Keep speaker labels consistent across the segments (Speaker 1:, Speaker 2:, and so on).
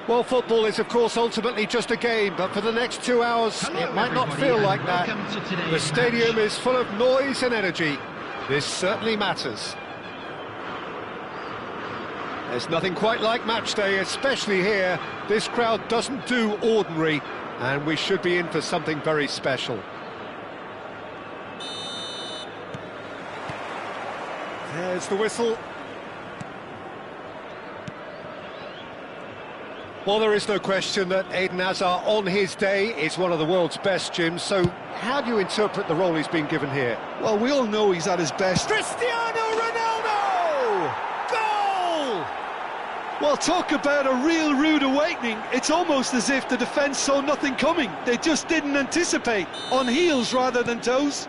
Speaker 1: Well, football is, of course, ultimately just a game, but for the next 2 hours, it might not feel like that. The stadium is full of noise and energy. This certainly matters. There's nothing quite like match day, especially here. This crowd doesn't do ordinary, and we should be in for something very special. There's the whistle. Well, there is no question that Eden Hazard, on his day, is one of the world's best, Jim. So how do you interpret the role he's been given here?
Speaker 2: Well, we all know he's at his best.
Speaker 1: Cristiano Ronaldo! Goal!
Speaker 2: Well, talk about a real rude awakening. It's almost as if the defence saw nothing coming. They just didn't anticipate. On heels rather than toes.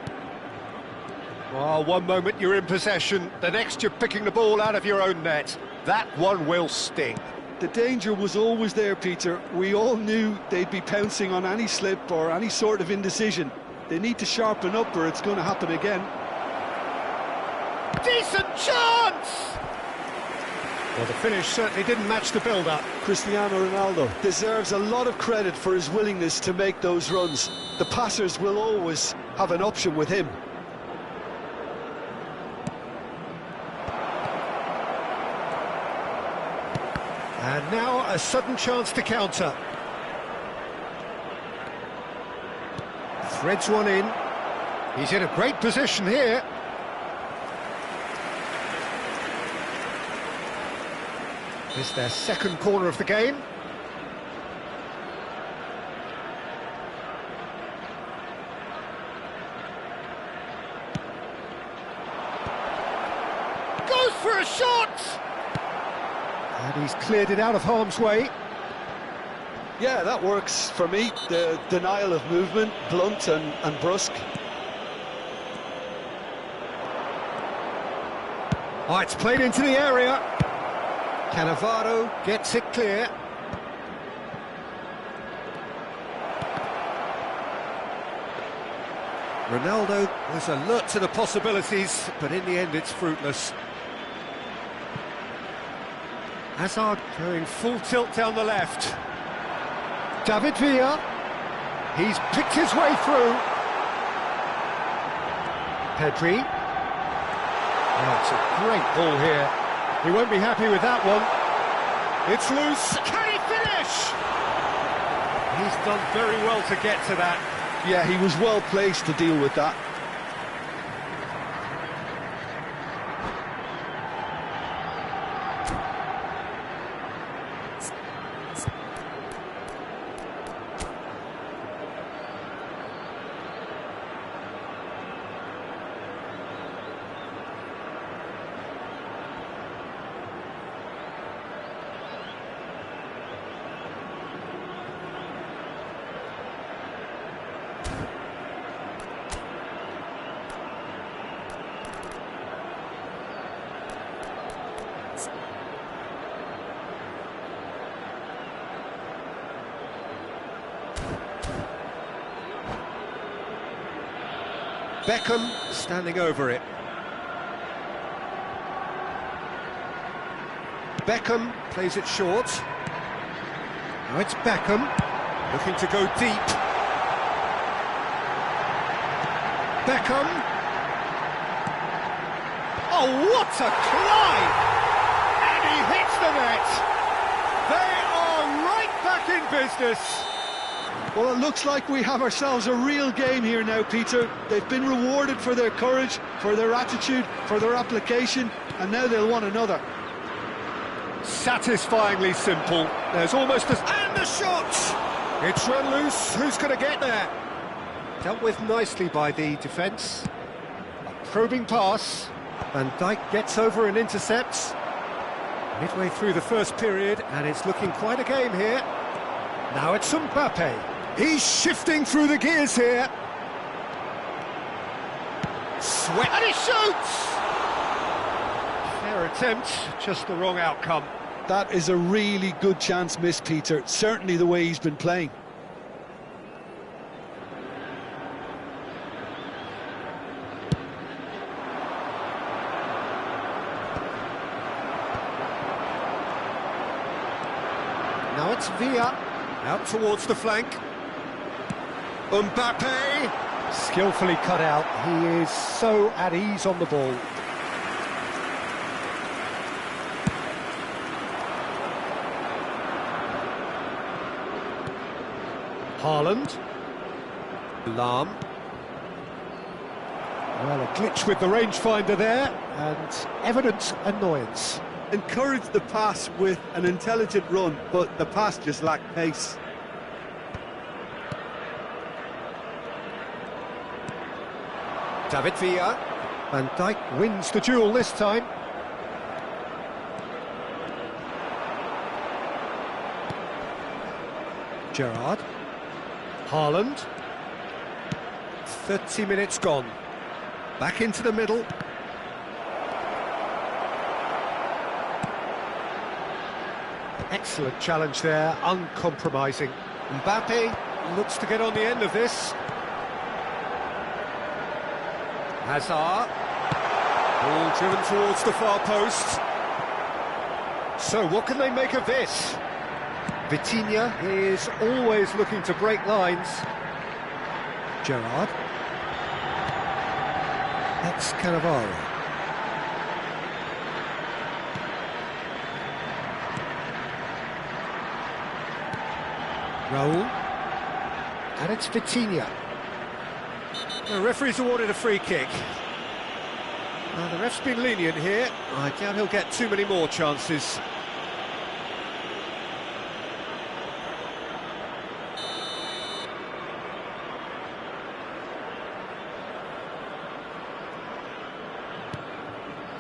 Speaker 1: Well, one moment you're in possession, the next you're picking the ball out of your own net. That one will sting.
Speaker 2: The danger was always there, Peter. We all knew they'd be pouncing on any slip or any sort of indecision. They need to sharpen up or it's going to happen again.
Speaker 1: Decent chance! Well, the finish certainly didn't match the build-up.
Speaker 2: Cristiano Ronaldo deserves a lot of credit for his willingness to make those runs. The passers will always have an option with him.
Speaker 1: And now a sudden chance to counter. Threads one in. He's in a great position here. It's their second corner of the game. Goes for a shot! And he's cleared it out of harm's way.
Speaker 2: Yeah, that works for me. The denial of movement, blunt and brusque.
Speaker 1: Oh, it's played into the area. Cannavaro gets it clear. Ronaldo was alert to the possibilities, but in the end it's fruitless. Hazard going full tilt down the left. David Villa. He's picked his way through. Pedri. Oh, it's a great ball here. He won't be happy with that one. It's loose. Can he finish? He's done very well to get to that.
Speaker 2: Yeah, he was well placed to deal with that.
Speaker 1: Beckham standing over it. Beckham plays it short. Now it's Beckham, looking to go deep. Beckham. Oh, what a climb! And he hits the net! They are right back in business!
Speaker 2: Well, it looks like we have ourselves a real game here now, Peter. They've been rewarded for their courage, for their attitude, for their application, and now they'll want another.
Speaker 1: Satisfyingly simple. There's almost a... And the shot! It's run loose. Who's going to get there? Dealt with nicely by the defence. A probing pass. Van Dijk gets over and intercepts. Midway through the first period, and it's looking quite a game here. Now it's Mbappe. He's shifting through the gears here. Sweat. And he shoots! Fair attempt, just the wrong outcome.
Speaker 2: That is a really good chance missed, Peter. Certainly the way he's been playing.
Speaker 1: It's Villa, out towards the flank. Mbappe, skillfully cut out. He is so at ease on the ball. Haaland. Lahm. Well, a glitch with the rangefinder there, and evident annoyance.
Speaker 2: Encouraged the pass with an intelligent run, but the pass just lacked pace.
Speaker 1: David Villa. Van Dijk wins the duel this time. Gerrard. Haaland. 30 minutes gone. Back into the middle. Excellent challenge there, uncompromising. Mbappe looks to get on the end of this. Hazard. Ball driven towards the far post. So what can they make of this? Vitinha is always looking to break lines. Gerrard. That's Cannavaro. Raul. And it's Vitinha. The referee's awarded a free kick. The ref's been lenient here. I doubt he'll get too many more chances.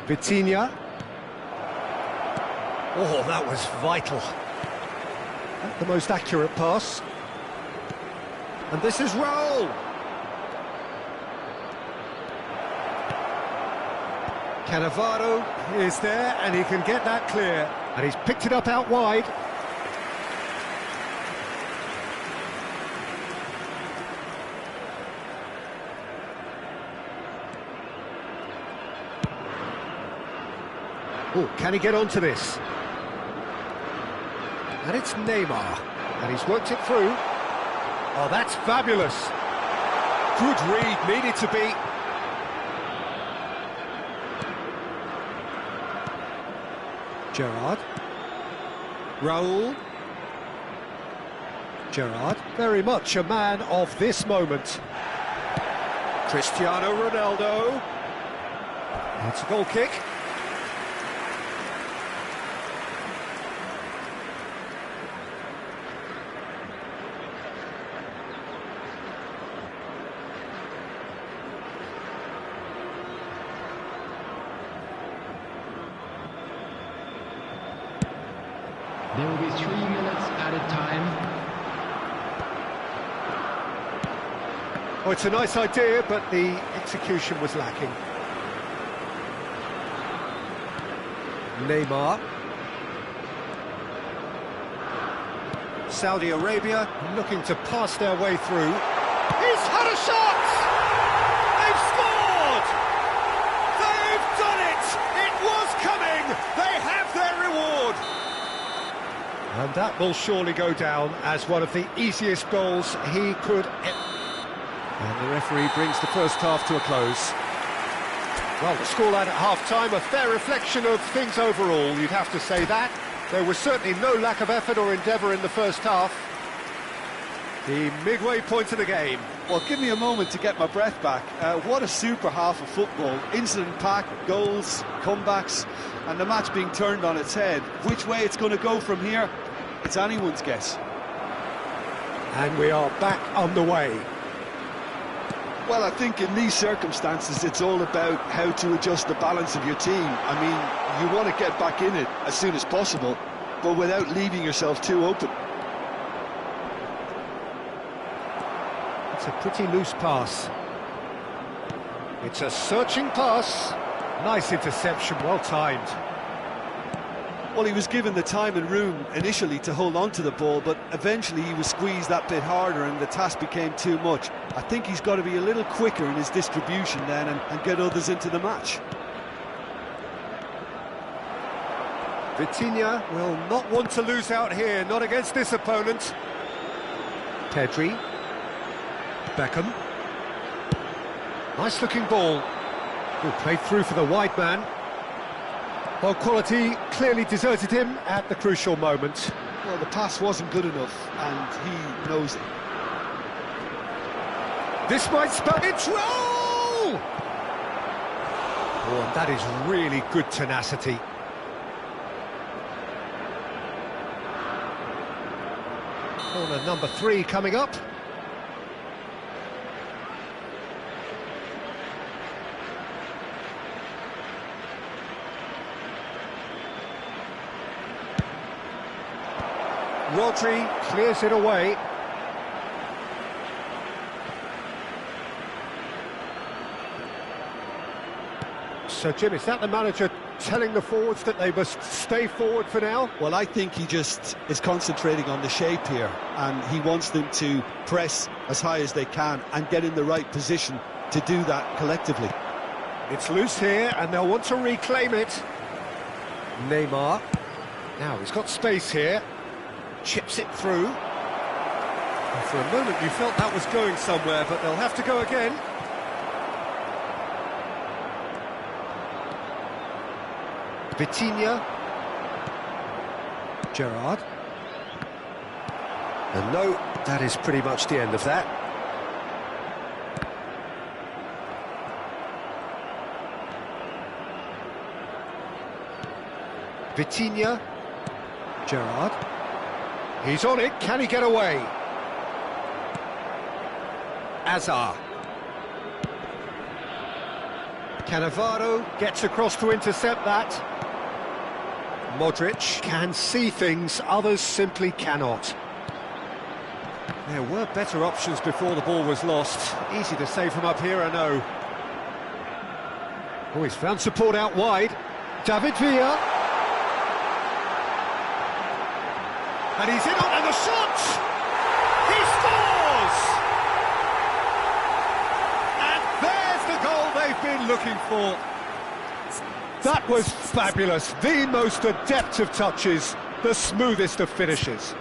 Speaker 1: Vitinha. Oh, that was vital. Not the most accurate pass. And this is Raul. Cannavaro is there, and he can get that clear. And he's picked it up out wide. Oh, can he get onto this? And it's Neymar, and he's worked it through. Oh, that's fabulous. Good read, needed to be. Gerrard. Raul. Gerrard, very much a man of this moment. Cristiano Ronaldo. That's a goal kick.
Speaker 3: There will be 3 minutes added time.
Speaker 1: Oh, it's a nice idea, but the execution was lacking. Neymar. Saudi Arabia looking to pass their way through. He's had a shot! They've scored! They've done it! It was coming! They have their reward! And that will surely go down as one of the easiest goals he could ever. And the referee brings the first half to a close. Well, the scoreline at half-time, a fair reflection of things overall, you'd have to say that. There was certainly no lack of effort or endeavour in the first half. The midway point of the game.
Speaker 2: Well, give me a moment to get my breath back. What a super half of football. Incident-packed, goals, comebacks, and the match being turned on its head. Which way it's going to go from here, it's anyone's guess.
Speaker 1: And we are back on the way.
Speaker 2: Well, I think in these circumstances, it's all about how to adjust the balance of your team. I mean, you want to get back in it as soon as possible, but without leaving yourself too open.
Speaker 1: It's a pretty loose pass. It's a searching pass. Nice interception, well timed.
Speaker 2: Well, he was given the time and room initially to hold on to the ball, but eventually he was squeezed that bit harder and the task became too much. I think he's got to be a little quicker in his distribution then and get others into the match.
Speaker 1: Vitinha will not want to lose out here, not against this opponent. Pedri. Beckham. Nice looking ball. Good played through for the wide man. Well, quality clearly deserted him at the crucial moment.
Speaker 2: Well, the pass wasn't good enough, and he knows it.
Speaker 1: This might spell its roll! Oh, and that is really good tenacity. Corner number 3 coming up. Rodri clears it away. So, Jim, is that the manager telling the forwards that they must stay forward for now?
Speaker 2: Well, I think he just is concentrating on the shape here, and he wants them to press as high as they can and get in the right position to do that collectively.
Speaker 1: It's loose here, and they'll want to reclaim it. Neymar. Now, he's got space here. Chips it through. And for a moment, you felt that was going somewhere, but they'll have to go again. Vitinha. Gerrard. And no, that is pretty much the end of that. Vitinha. Gerrard. He's on it, can he get away? Azar. Cannavaro gets across to intercept that. Modric can see things others simply cannot. There were better options before the ball was lost. Easy to save from up here, I know. Oh, he's found support out wide. David Villa. And he's in on the shot! He scores! And there's the goal they've been looking for. That was fabulous. The most adept of touches, the smoothest of finishes.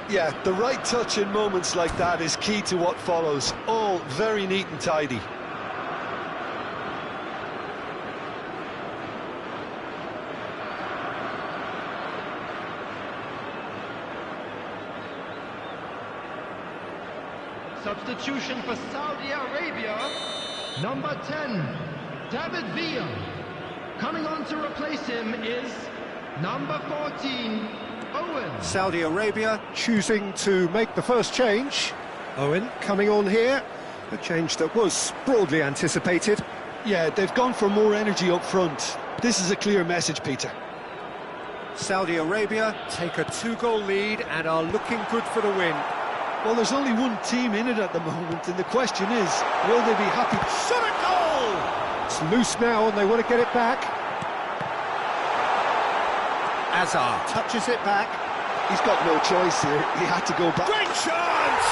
Speaker 2: Yeah, the right touch in moments like that is key to what follows. All very neat and tidy.
Speaker 3: Substitution for Saudi Arabia, number 10, David Villa. Coming on to replace him is number 14, Owen.
Speaker 1: Saudi Arabia choosing to make the first change. Owen coming on here, a change that was broadly anticipated.
Speaker 2: Yeah, they've gone for more energy up front. This is a clear message, Peter.
Speaker 1: Saudi Arabia take a 2-goal lead and are looking good for the win.
Speaker 2: Well, there's only one team in it at the moment, and the question is, will they be happy?
Speaker 1: Shot a goal! It's loose now and they want to get it back. Azar touches it back.
Speaker 2: He's got no choice here. He had to go back.
Speaker 1: Great chance!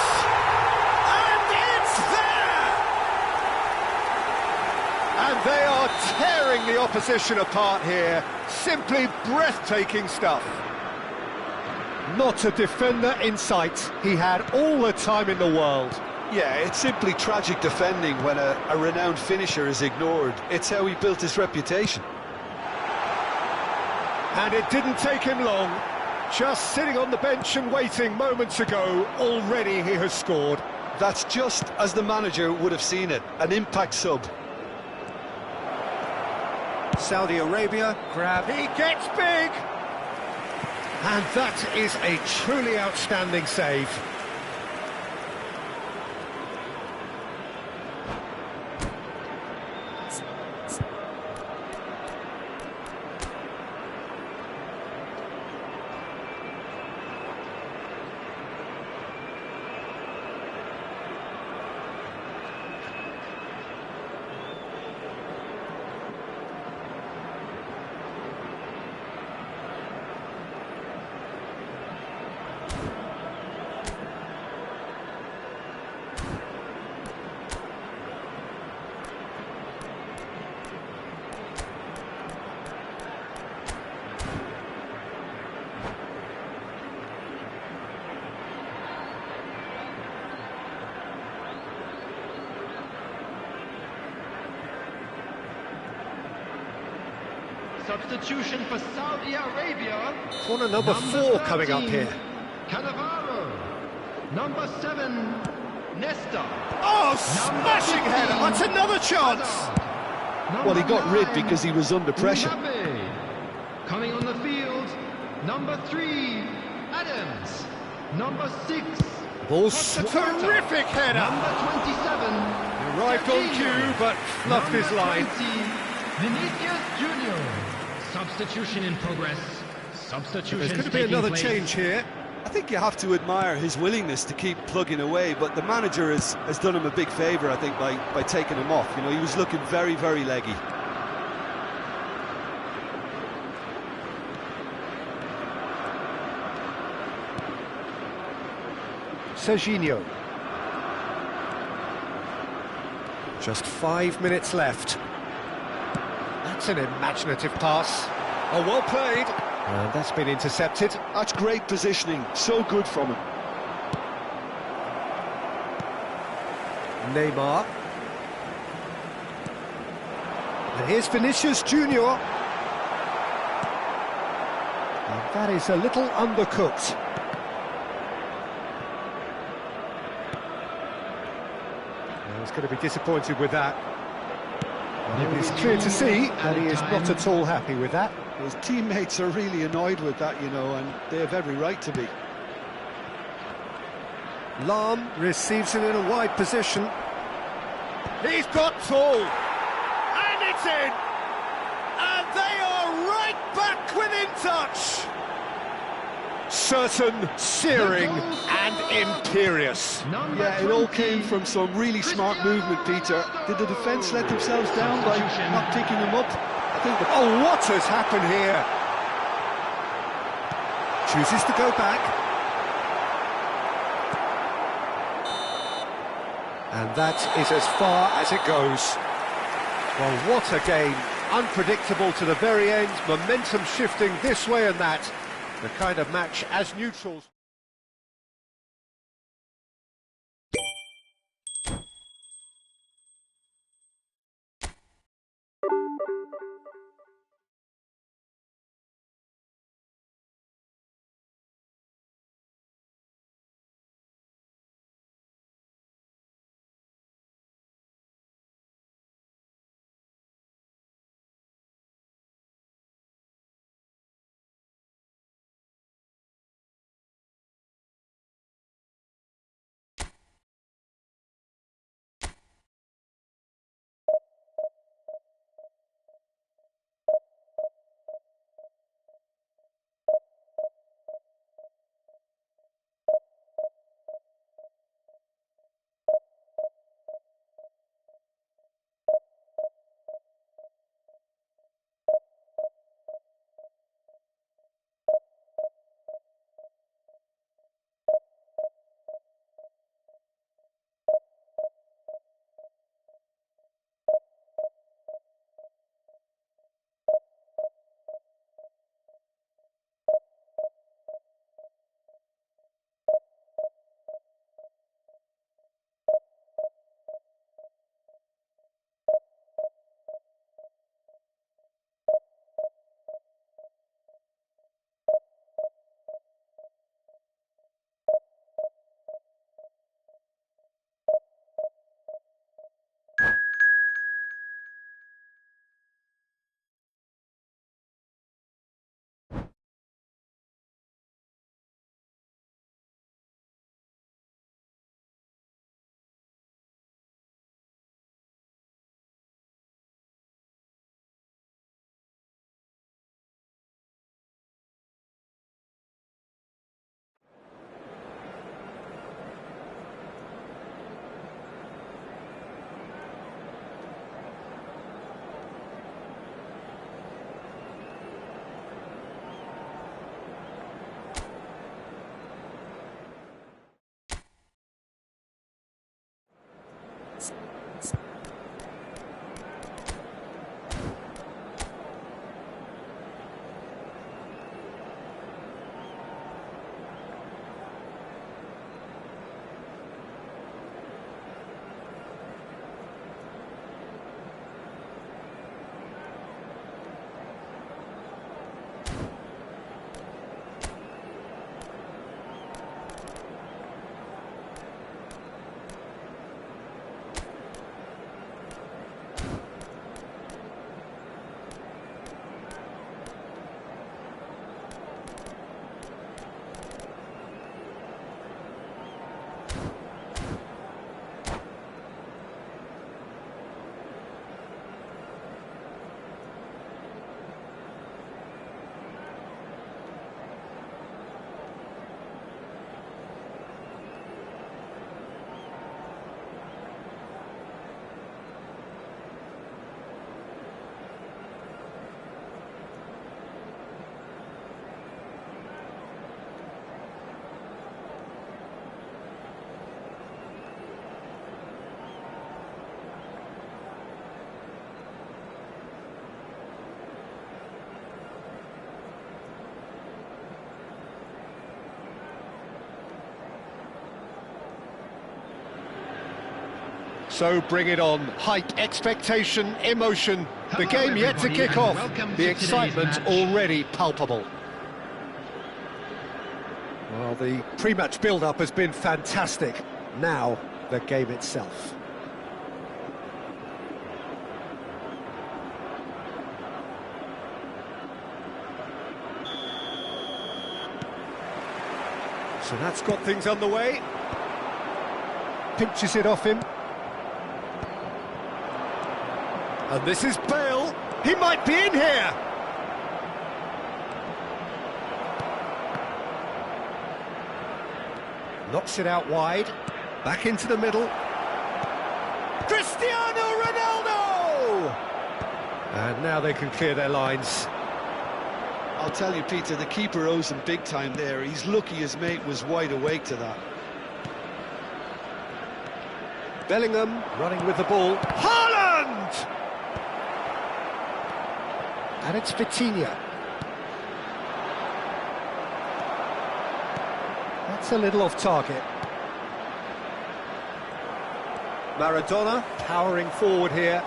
Speaker 1: And it's there! And they are tearing the opposition apart here. Simply breathtaking stuff. Not a defender in sight. He had all the time in the world.
Speaker 2: Yeah, it's simply tragic defending when a renowned finisher is ignored. It's how he built his reputation.
Speaker 1: And it didn't take him long. Just sitting on the bench and waiting moments ago, already he has scored.
Speaker 2: That's just as the manager would have seen it, an impact sub.
Speaker 1: Saudi Arabia, grab, he gets big! And that is a truly outstanding save.
Speaker 3: Substitution for Saudi Arabia.
Speaker 1: Corner number 4 coming up
Speaker 3: 13,
Speaker 1: here.
Speaker 3: Cannavaro. Number 7, Nesta.
Speaker 1: Oh, smashing header! That's another chance!
Speaker 2: Well, he got rid because he was under pressure.
Speaker 3: Mbappe. Coming on the field, number 3, Adams. Number 6,
Speaker 1: Ball's a terrific header!
Speaker 3: number 27,
Speaker 1: Arrived on cue, but fluffed his line.
Speaker 3: 20, Vinicius Junior. Substitution in progress. Substitution.
Speaker 1: There's going to be another change here.
Speaker 2: I think you have to admire his willingness to keep plugging away, but the manager has done him a big favour, I think, by taking him off. You know, he was looking very, very leggy.
Speaker 1: Serginho. Just 5 minutes left. That's an imaginative pass. Oh, well played. And that's been intercepted.
Speaker 2: That's great positioning, so good from him.
Speaker 1: Neymar. And here's Vinicius Junior. And that is a little undercooked. Well, he's going to be disappointed with that. And it is clear to see that he is not at all happy with that.
Speaker 2: His teammates are really annoyed with that, you know, and they have every right to be.
Speaker 1: Lahm receives it in a wide position. He's got tall. And it's in. And they are right back within touch. Certain, searing and imperious.
Speaker 2: Yeah, it all came from some really smart movement, Peter. Did the defence let themselves down by not picking him up? I think
Speaker 1: Oh, what has happened here? Chooses to go back. And that is as far as it goes. Well, what a game. Unpredictable to the very end. Momentum shifting this way and that. The kind of match as neutrals. So bring it on. Hype, expectation, emotion. The
Speaker 3: Hello,
Speaker 1: game yet to
Speaker 3: everybody,
Speaker 1: kick
Speaker 3: and
Speaker 1: off.
Speaker 3: welcome
Speaker 1: The
Speaker 3: to today's
Speaker 1: excitement
Speaker 3: match.
Speaker 1: already palpable. Well, the pre-match build-up has been fantastic. Now, the game itself. So that's got things underway. Pinches it off him. And this is Bale. He might be in here. Knocks it out wide. Back into the middle. Cristiano Ronaldo! And now they can clear their lines.
Speaker 2: I'll tell you, Peter, the keeper owes him big time there. He's lucky his mate was wide awake to that.
Speaker 1: Bellingham running with the ball. Haaland! And it's Vitinha. That's a little off target. Maradona powering forward here.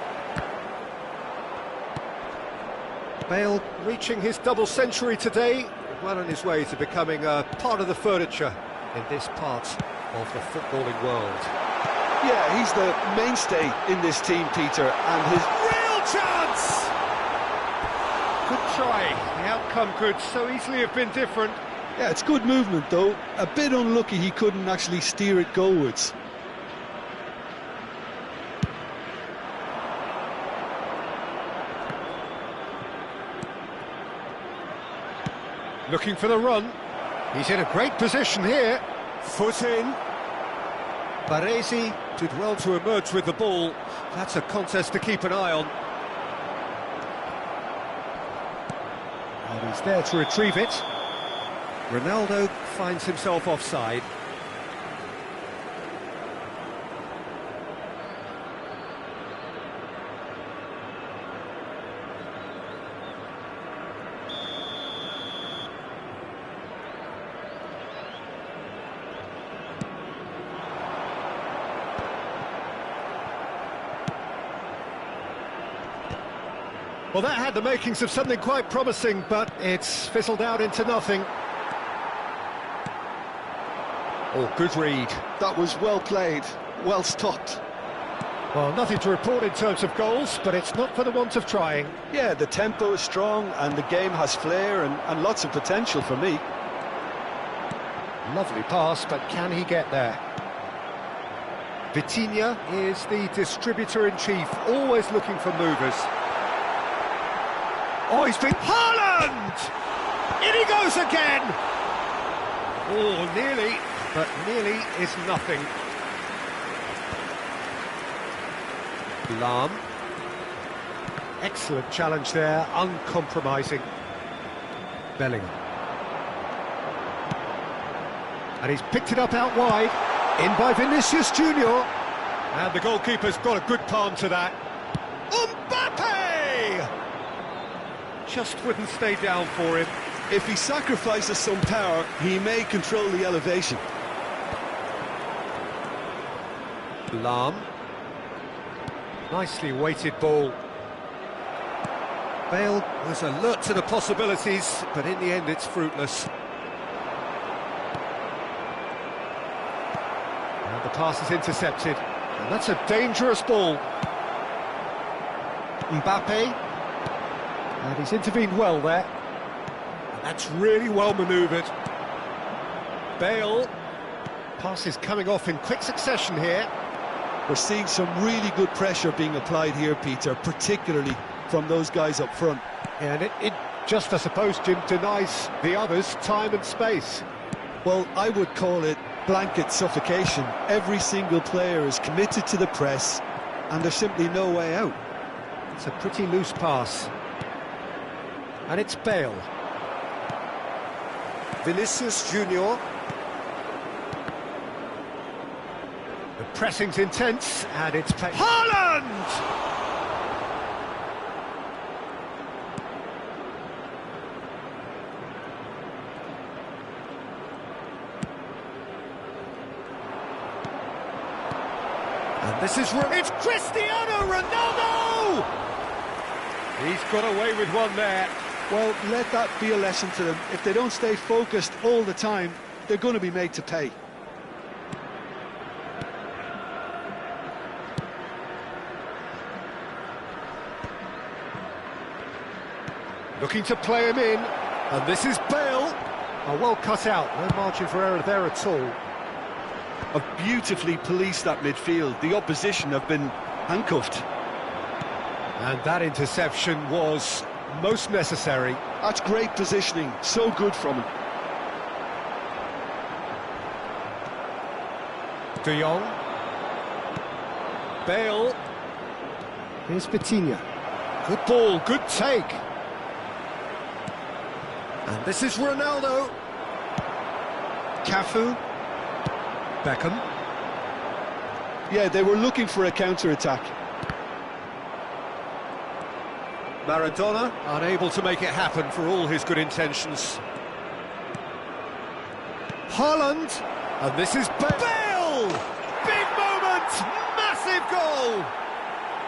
Speaker 1: Bale reaching his double century today, well on his way to becoming a part of the furniture in this part of the footballing world.
Speaker 2: Yeah, he's the mainstay in this team, Peter, and his...
Speaker 1: Real chance! Good try. The outcome could so easily have been different.
Speaker 2: Yeah, it's good movement, though. A bit unlucky he couldn't actually steer it goalwards.
Speaker 1: Looking for the run. He's in a great position here. Foot in. Baresi did well to emerge with the ball. That's a contest to keep an eye on. And he's there to retrieve it. Ronaldo finds himself offside. Well, that had the makings of something quite promising, but it's fizzled out into nothing. Oh, good read.
Speaker 2: That was well played, well stopped.
Speaker 1: Well, nothing to report in terms of goals, but it's not for the want of trying.
Speaker 2: Yeah, the tempo is strong and the game has flair and lots of potential for me.
Speaker 1: Lovely pass, but can he get there? Vitinha is the distributor-in-chief, always looking for movers. Oh, he's been... Haaland! In he goes again! Oh, nearly, but nearly is nothing. Lahm. Excellent challenge there, uncompromising. Bellingham. And he's picked it up out wide. In by Vinicius Junior. And the goalkeeper's got a good palm to that. Mbappe! Just wouldn't stay down for him.
Speaker 2: If he sacrifices some power, he may control the elevation.
Speaker 1: Lahm. Nicely weighted ball. Bale was alert to the possibilities, but in the end it's fruitless. And the pass is intercepted, and that's a dangerous ball. Mbappe, and he's intervened well there. And that's really well manoeuvred. Bale, pass is coming off in quick succession here.
Speaker 2: We're seeing some really good pressure being applied here, Peter, particularly from those guys up front.
Speaker 1: And it just, I suppose, Jim, denies the others time and space.
Speaker 2: Well, I would call it blanket suffocation. Every single player is committed to the press, and there's simply no way out.
Speaker 1: It's a pretty loose pass. And it's Bale. Vinicius Junior. The pressing's intense, and it's... Haaland! And This is... It's Cristiano Ronaldo! He's got away with one there.
Speaker 2: Well, let that be a lesson to them. If they don't stay focused all the time, they're going to be made to pay.
Speaker 1: Looking to play him in, and this is Bale. Oh, well cut out, no margin for error there at all.
Speaker 2: Have beautifully policed that midfield. The opposition have been handcuffed.
Speaker 1: And that interception was most necessary.
Speaker 2: That's great positioning, so good from him.
Speaker 1: De Jong. Bale. Here's Vitinha. Good ball, good take. And this is Ronaldo. Cafu. Beckham.
Speaker 2: Yeah, they were looking for a counter-attack.
Speaker 1: Maradona, unable to make it happen for all his good intentions. Haaland. And this is Bale! Big moment! Massive goal!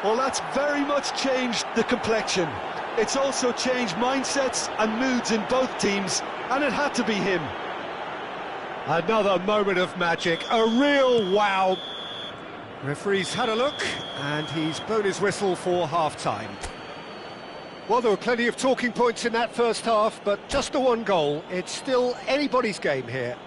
Speaker 2: Well, that's very much changed the complexion. It's also changed mindsets and moods in both teams, and it had to be him.
Speaker 1: Another moment of magic, a real wow. Referee's had a look, and he's blown his whistle for half-time. Well, there were plenty of talking points in that first half, but just the one goal. It's still anybody's game here.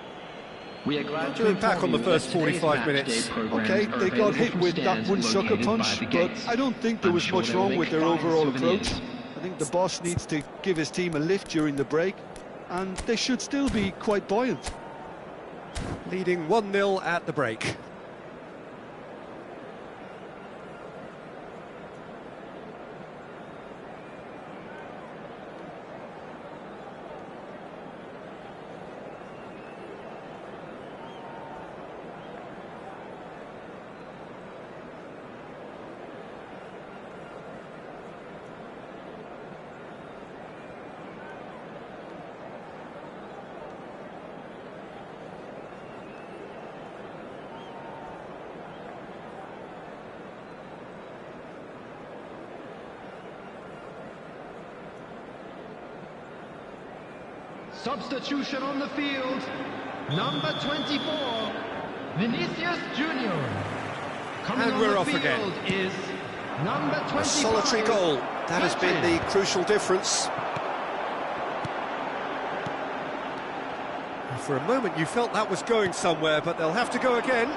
Speaker 3: We are glad
Speaker 1: to back on the first 45 minutes.
Speaker 2: Okay, they got hit with that one sucker punch, but I don't think there was much wrong with their overall approach. I think the boss needs to give his team a lift during the break, and they should still be quite buoyant.
Speaker 1: Leading 1-0 at the break.
Speaker 3: Substitution on the field, number 24, Vinicius Junior. Coming
Speaker 1: And we're
Speaker 3: on
Speaker 1: off
Speaker 3: the field
Speaker 1: again.
Speaker 3: Is number 25.
Speaker 1: A solitary goal. That has been the crucial difference. For a moment you felt that was going somewhere, but they'll have to go again.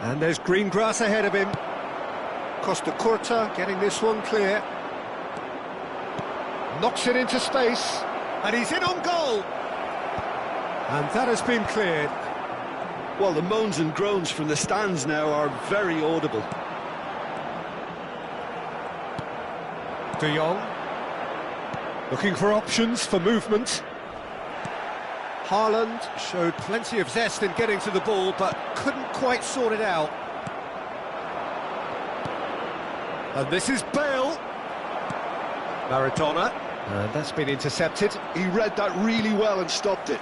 Speaker 1: And there's green grass ahead of him. Costa Curta getting this one clear. Knocks it into space, and he's in on goal. And that has been cleared.
Speaker 2: Well, the moans and groans from the stands now are very audible.
Speaker 1: De Jong. Looking for options for movement. Haaland showed plenty of zest in getting to the ball, but couldn't quite sort it out. And this is Bale. Maradona. That's been intercepted.
Speaker 2: He read that really well and stopped it.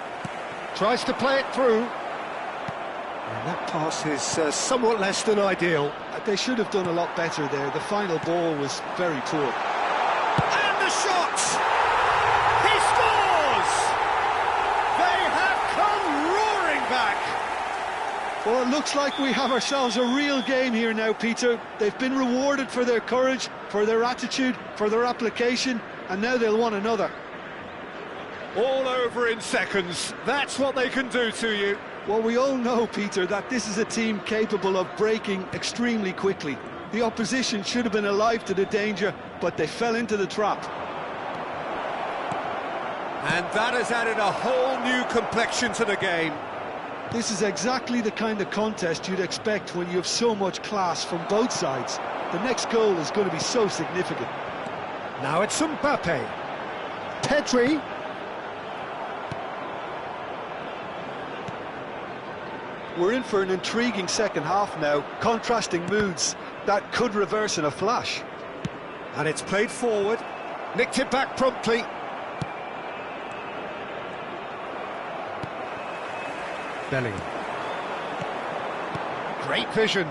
Speaker 1: Tries to play it through. And that pass is somewhat less than ideal.
Speaker 2: They should have done a lot better there. The final ball was very poor.
Speaker 1: And the shot! He scores! They have come roaring back.
Speaker 2: Well, it looks like we have ourselves a real game here now, Peter. They've been rewarded for their courage, for their attitude, for their application, and now they'll want another.
Speaker 1: All over in seconds. That's what they can do to you.
Speaker 2: Well, we all know, Peter, that this is a team capable of breaking extremely quickly. The opposition should have been alive to the danger, but they fell into the trap.
Speaker 1: And that has added a whole new complexion to the game.
Speaker 2: This is exactly the kind of contest you'd expect when you have so much class from both sides. The next goal is going to be so significant.
Speaker 1: Now it's Mbappe. Pedri.
Speaker 2: We're in for an intriguing second half now, contrasting moods that could reverse in a flash.
Speaker 1: And it's played forward, nicked it back promptly. Bellingham. Great vision.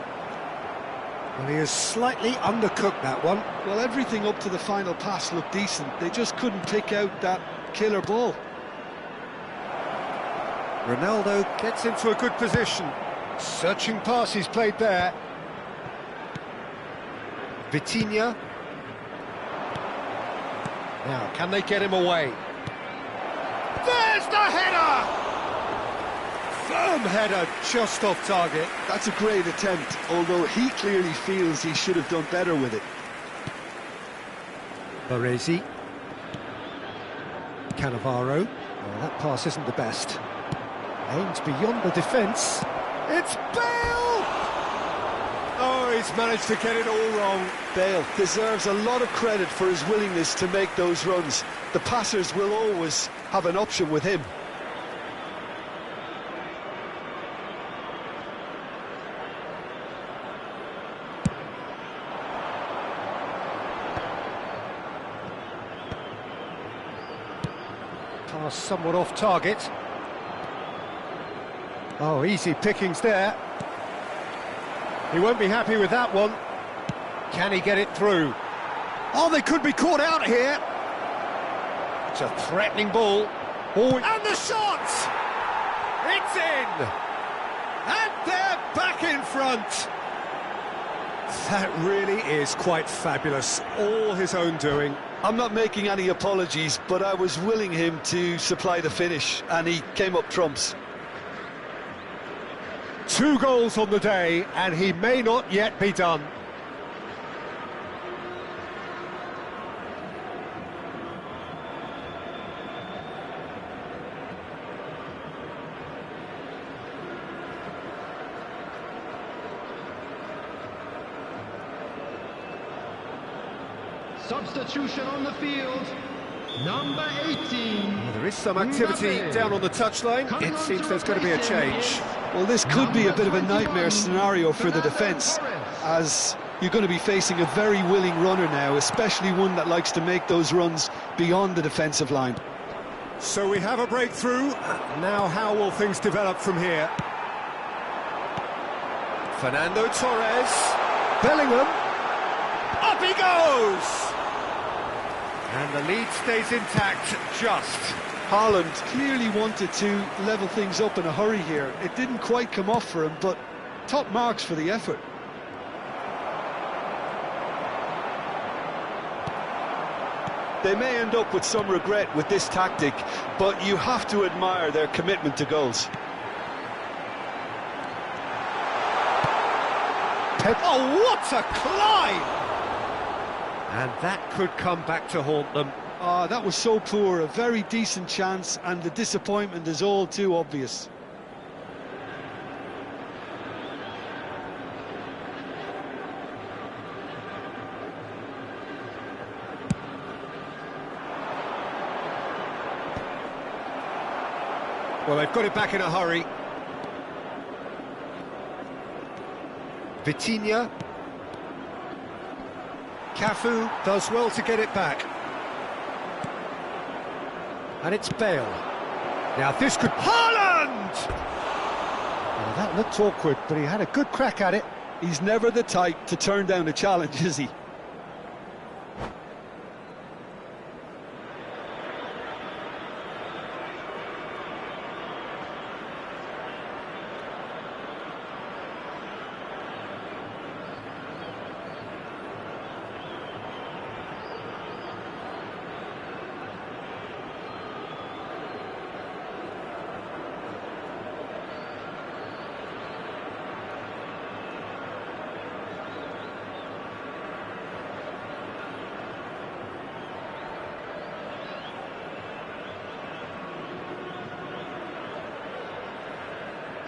Speaker 1: Well, he has slightly undercooked that one.
Speaker 2: Well, everything up to the final pass looked decent. They just couldn't pick out that killer ball.
Speaker 1: Ronaldo gets into a good position. Searching pass he's played there. Vitinha. Now, can they get him away? There's the header! Firm header, just off target.
Speaker 2: That's a great attempt, although he clearly feels he should have done better with it.
Speaker 1: Baresi. Cannavaro. Oh, that pass isn't the best. Aims beyond the defence. It's Bale! Oh, he's managed to get it all wrong.
Speaker 2: Bale deserves a lot of credit for his willingness to make those runs. The passers will always have an option with him.
Speaker 1: Pass somewhat off target. Oh, easy pickings there. He won't be happy with that one. Can he get it through? Oh, they could be caught out here. It's a threatening ball. Oh, and the shot! It's in! And they're back in front. That really is quite fabulous. All his own doing.
Speaker 2: I'm not making any apologies, but I was willing him to supply the finish, and he came up trumps.
Speaker 1: 2 goals on the day, and he may not yet be done.
Speaker 3: Substitution on the field, number 18.
Speaker 1: Well, there is some activity down on the touchline. It seems there's going to be a change.
Speaker 2: Well, this could be a bit of a nightmare scenario for the defence, as you're going to be facing a very willing runner now, especially one that likes to make those runs beyond the defensive line.
Speaker 1: So we have a breakthrough. Now how will things develop from here? Fernando Torres. Bellingham. Up he goes! And the lead stays intact, just.
Speaker 2: Haaland clearly wanted to level things up in a hurry here. It didn't quite come off for him, but top marks for the effort. They may end up with some regret with this tactic, but you have to admire their commitment to goals.
Speaker 1: Oh, what a climb! And that could come back to haunt them.
Speaker 2: That was so poor, a very decent chance, and the disappointment is all too obvious.
Speaker 1: Well, they've got it back in a hurry. Vitinha. Cafu does well to get it back. And it's Bale. Now this could... Haaland! Well, that looked awkward, but he had a good crack at it.
Speaker 2: He's never the type to turn down a challenge, is he?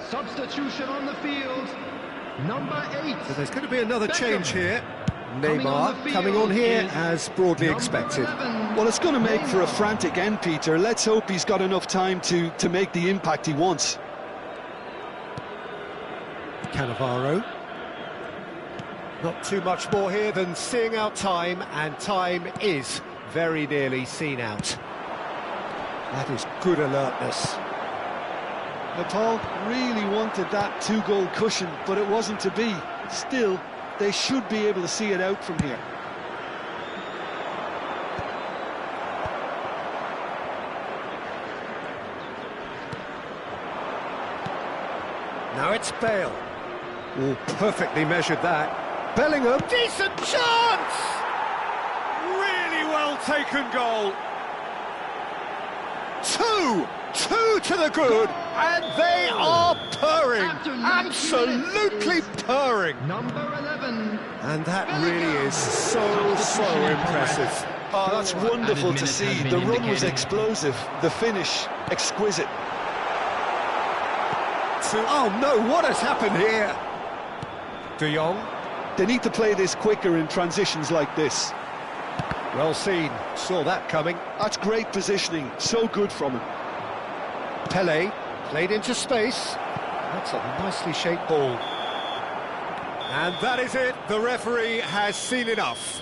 Speaker 3: Substitution on the field, number 8.
Speaker 1: So there's going to be another change here.
Speaker 3: Coming on
Speaker 1: Neymar
Speaker 3: the
Speaker 1: coming on here
Speaker 3: field
Speaker 1: as broadly
Speaker 3: number
Speaker 1: expected.
Speaker 3: 11.
Speaker 2: Well, it's going to make for a frantic end, Peter. Let's hope he's got enough time to make the impact he wants.
Speaker 1: Cannavaro. Not too much more here than seeing out time, and time is very nearly seen out. That is good alertness.
Speaker 2: Paul really wanted that two-goal cushion, but it wasn't to be. Still, they should be able to see it out from here.
Speaker 1: Now it's Bale. Oh, perfectly measured that. Bellingham, decent chance! Really well taken goal. Two to the good, and they are purring, absolutely purring.
Speaker 3: Number 11.
Speaker 1: And that really is so impressive.
Speaker 2: Oh, that's wonderful to see. The run was explosive, the finish exquisite.
Speaker 1: Oh no, what has happened here? De Jong.
Speaker 2: They need to play this quicker in transitions like this.
Speaker 1: Well seen, saw that coming.
Speaker 2: That's great positioning, so good from him.
Speaker 1: Pele, played into space. That's a nicely shaped ball. And that is it, the referee has seen enough.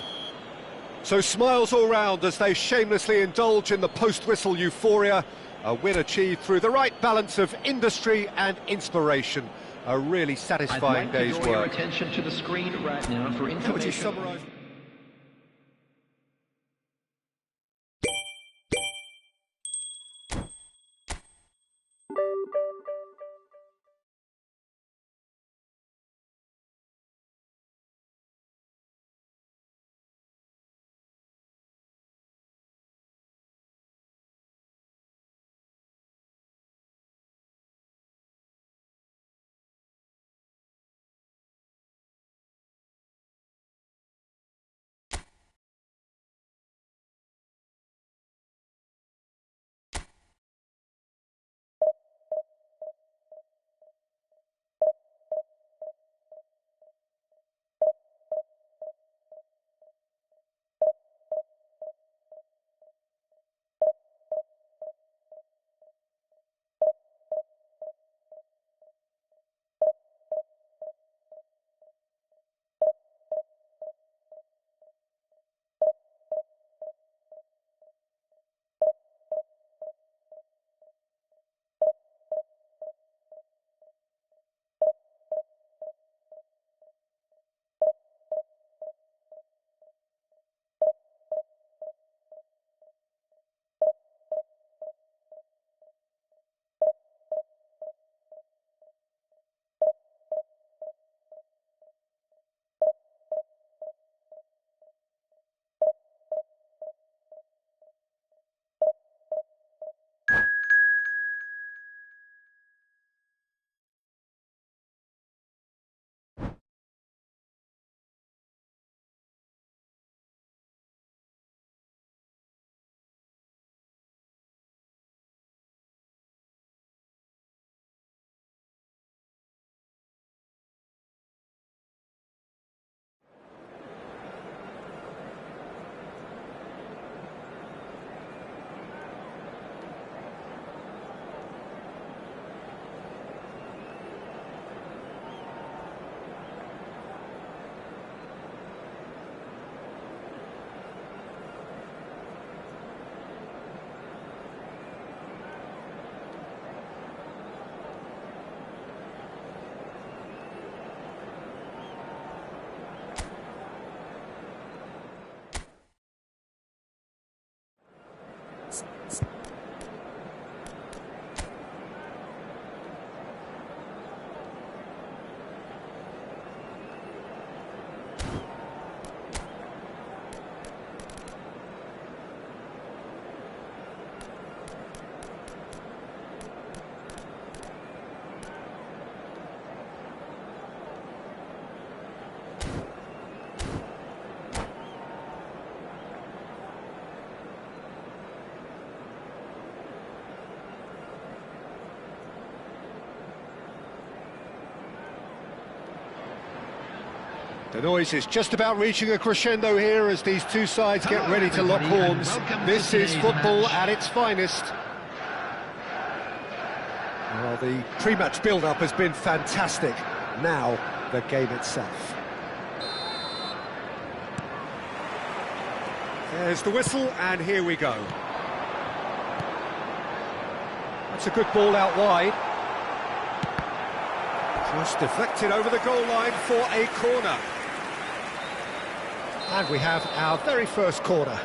Speaker 1: So smiles all round as they shamelessly indulge in the post-whistle euphoria. A win achieved through the right balance of industry and inspiration. A really satisfying day's work.
Speaker 3: I'd like to draw your attention to the screen right now for information.
Speaker 1: How would you summarise? The noise is just about reaching a crescendo here as these two sides get ready to lock horns. This is football at its finest. Well, the pre-match build-up has been fantastic. Now, the game itself. There's the whistle, and here we go. That's a good ball out wide. Cross deflected over the goal line for a corner. And we have our very first corner.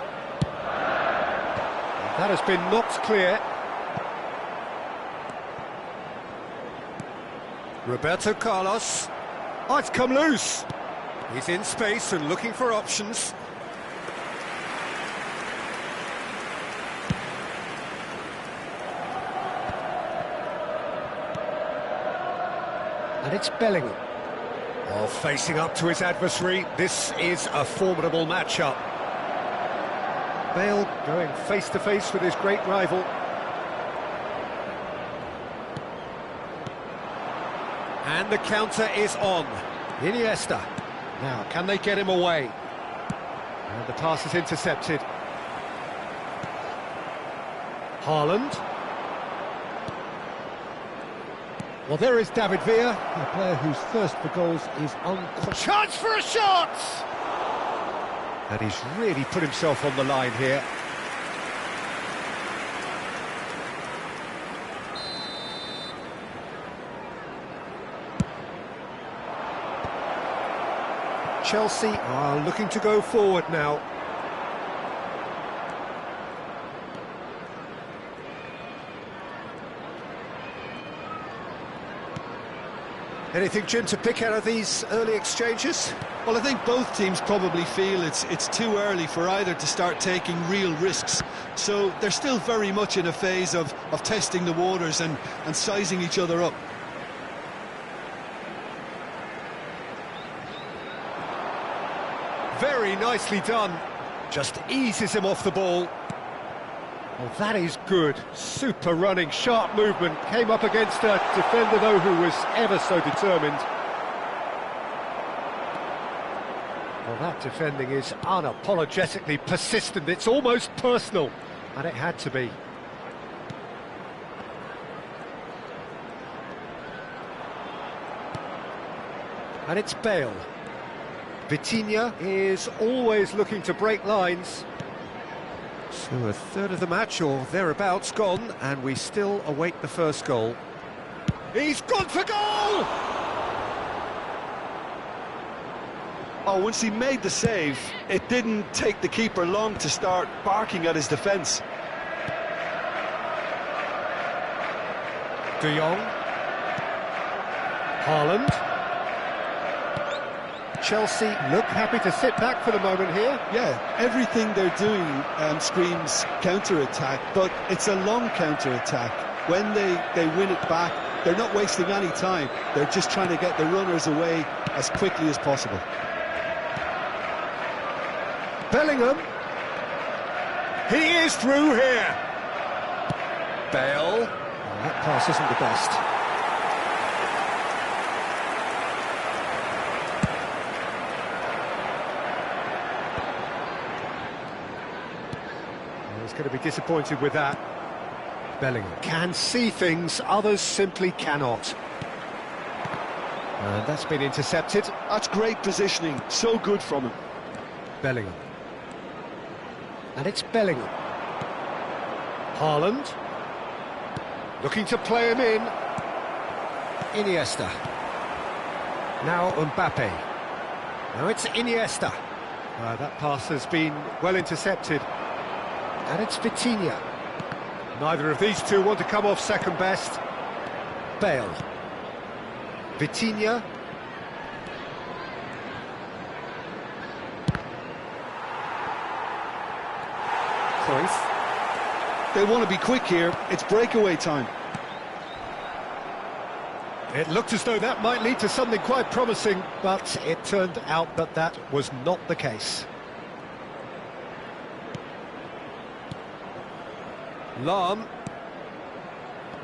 Speaker 1: That has been knocked clear. Roberto Carlos. Oh, it's come loose. He's in space and looking for options. And it's Bellingham. Oh, facing up to his adversary. This is a formidable matchup. Bale going face-to-face with his great rival. And the counter is on. Iniesta. Now, can they get him away? And the pass is intercepted. Haaland. Well, there is David Villa, a player whose thirst for goals is unquestioned. Chance for a shot! And he's really put himself on the line here. Chelsea are looking to go forward now. Anything, Jim, to pick out of these early exchanges?
Speaker 2: Well, I think both teams probably feel it's too early for either to start taking real risks. So they're still very much in a phase of testing the waters and sizing each other up.
Speaker 1: Very nicely done. Just eases him off the ball. Well, that is good. Super running, sharp movement. Came up against a defender, though, who was ever so determined. Well, that defending is unapologetically persistent. It's almost personal, and it had to be. And it's Bale. Vitinha is always looking to break lines. So a third of the match, or thereabouts, gone, and we still await the first goal. He's gone for goal!
Speaker 2: Oh, once he made the save, it didn't take the keeper long to start barking at his defence.
Speaker 1: De Jong. Haaland. Chelsea look happy to sit back for the moment here.
Speaker 2: Yeah, everything they're doing screams counter-attack, but it's a long counter-attack. When they win it back, they're not wasting any time. They're just trying to get the runners away as quickly as possible.
Speaker 1: Bellingham. He is through here. Bale. Oh, that pass isn't the best. He's going to be disappointed with that. Bellingham can see things others simply cannot. And that's been intercepted.
Speaker 2: That's great positioning, so good from him.
Speaker 1: Bellingham. And it's Bellingham. Haaland. Looking to play him in. Iniesta. Now Mbappe. Now it's Iniesta. That pass has been well intercepted. And it's Vitinha. Neither of these two want to come off second best. Bale. Vitinha. Cruyff.
Speaker 2: They want to be quick here. It's breakaway time.
Speaker 1: It looked as though that might lead to something quite promising, but it turned out that that was not the case. Lahm.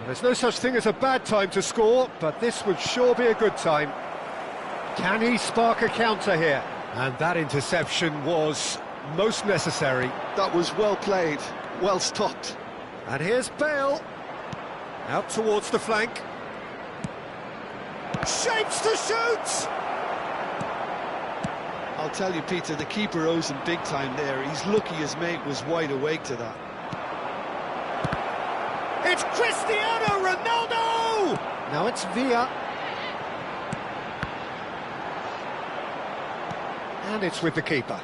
Speaker 1: There's no such thing as a bad time to score, but this would sure be a good time. Can he spark a counter here? And that interception was most necessary.
Speaker 2: That was well played, well stopped.
Speaker 1: And here's Bale. Out towards the flank. Shapes to shoot!
Speaker 2: I'll tell you, Peter, the keeper owes him big time there. He's lucky his mate was wide awake to that.
Speaker 1: It's Cristiano Ronaldo! Now it's Villa. And it's with the keeper.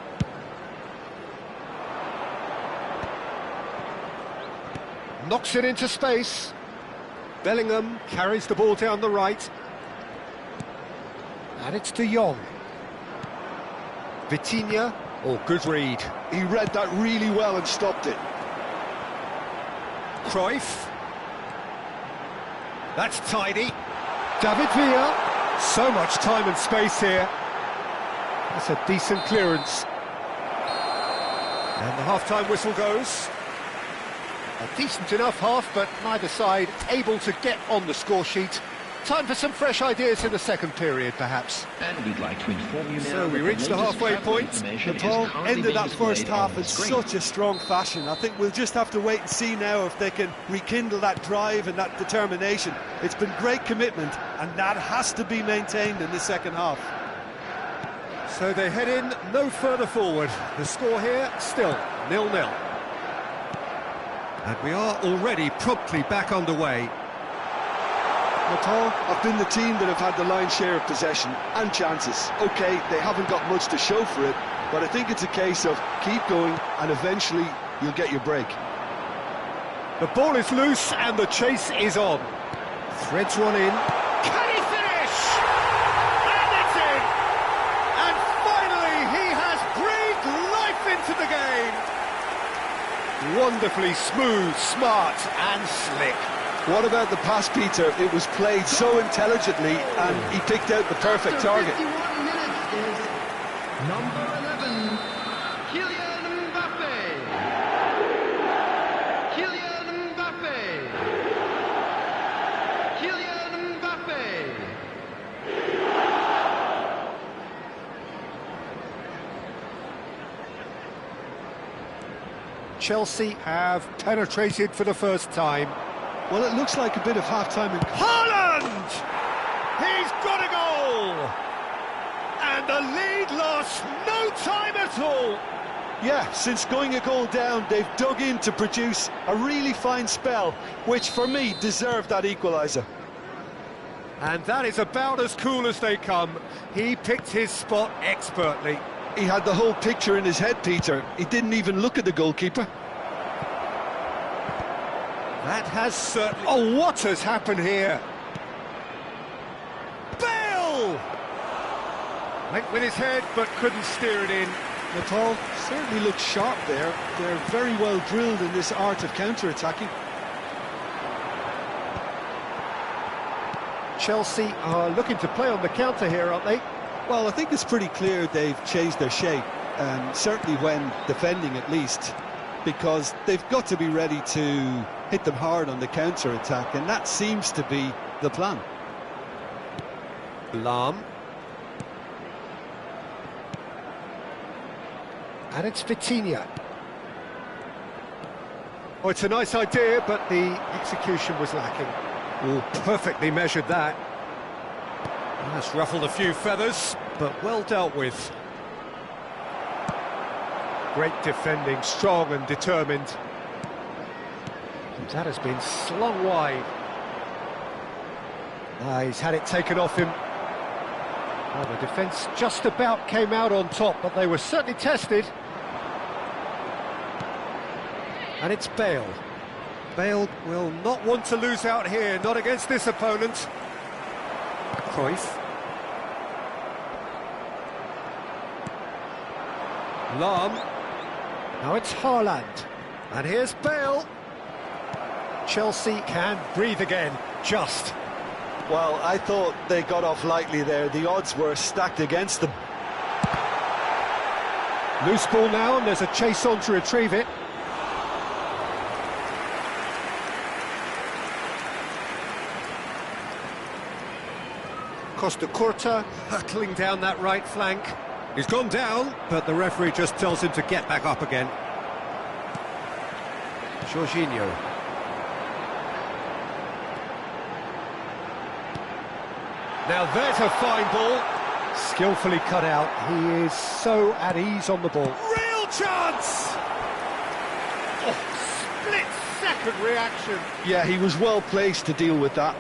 Speaker 1: Knocks it into space. Bellingham carries the ball down the right. And it's De Jong. Vitinha. Oh, good read.
Speaker 2: He read that really well and stopped it.
Speaker 1: Cruyff. That's tidy. David Villa. So much time and space here. That's a decent clearance. And the half-time whistle goes. A decent enough half, but neither side able to get on the score sheet. Time for some fresh ideas in the second period, perhaps.
Speaker 3: And we'd like to inform you now.
Speaker 1: So we reached the halfway point.
Speaker 2: Nepal ended that first half in such a strong fashion. I think we'll just have to wait and see now if they can rekindle that drive and that determination. It's been great commitment, and that has to be maintained in the second half.
Speaker 1: So they head in no further forward. The score here still 0-0. And we are already promptly back underway.
Speaker 2: Nepal have been the team that have had the lion's share of possession and chances. OK, they haven't got much to show for it, but I think it's a case of keep going and eventually you'll get your break.
Speaker 1: The ball is loose and the chase is on. Threads one in. Can he finish? And it's in! And finally he has breathed life into the game. Wonderfully smooth, smart and slick.
Speaker 2: What about the pass, Peter? It was played so intelligently and he picked out the perfect target.
Speaker 3: 51 minutes is number 11, Kylian Mbappe. Kylian Mbappe. Kylian Mbappe.
Speaker 1: Chelsea have penetrated for the first time.
Speaker 2: Well, it looks like a bit of half-time in...
Speaker 1: Haaland! He's got a goal! And the lead lost no time at all!
Speaker 2: Yeah, since going a goal down, they've dug in to produce a really fine spell, which for me deserved that equaliser.
Speaker 1: And that is about as cool as they come. He picked his spot expertly.
Speaker 2: He had the whole picture in his head, Peter. He didn't even look at the goalkeeper.
Speaker 1: That has certainly... Oh, what has happened here? Bale! Went with his head, but couldn't steer it in.
Speaker 2: Nepal certainly looked sharp there. They're very well drilled in this art of counter-attacking.
Speaker 1: Chelsea are looking to play on the counter here, aren't they?
Speaker 2: Well, I think it's pretty clear they've changed their shape, certainly when defending at least, because they've got to be ready to hit them hard on the counter-attack, and that seems to be the plan.
Speaker 1: Lahm. And it's Vitinha. Oh, it's a nice idea, but the execution was lacking. Oh, perfectly measured that. That's ruffled a few feathers, but well dealt with. Great defending, strong and determined. And that has been slung wide. He's had it taken off him. Well, the defence just about came out on top, but they were certainly tested. And it's Bale. Bale will not want to lose out here, not against this opponent. Cruyff. Lahm. Now it's Haaland. And here's Bale. Chelsea can breathe again, just.
Speaker 2: Well, I thought they got off lightly there. The odds were stacked against them.
Speaker 1: Loose ball now, and there's a chase on to retrieve it. Costa Curta hurtling down that right flank. He's gone down, but the referee just tells him to get back up again. Jorginho. Now there's a fine ball. Skillfully cut out. He is so at ease on the ball. Real chance! Oh, split-second reaction.
Speaker 2: Yeah, he was well placed to deal with that.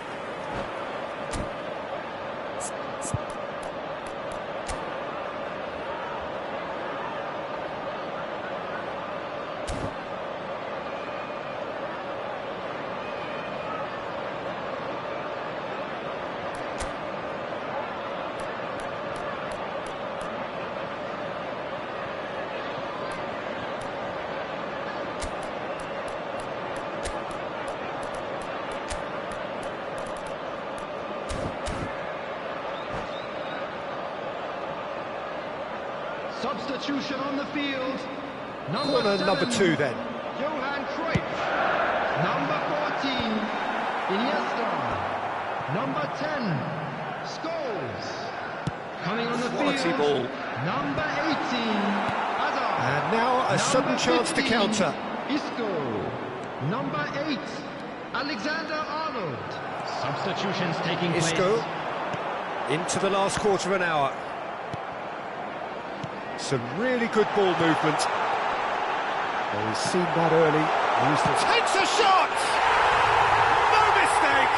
Speaker 3: Substitution on the field.
Speaker 1: Corner number 2 then.
Speaker 3: Johan Cruyff. Number 14, Iniesta. Number 10, Scholes. Coming on the
Speaker 1: Quality
Speaker 3: field.
Speaker 1: ball.
Speaker 3: Number 18, Hazard.
Speaker 1: And now a sudden chance to counter.
Speaker 3: Isco. Number 8, Alexander-Arnold. Substitutions taking place.
Speaker 1: Isco into the last quarter of an hour. Some really good ball movement. Well, he's seen that early. Takes a shot! No mistake!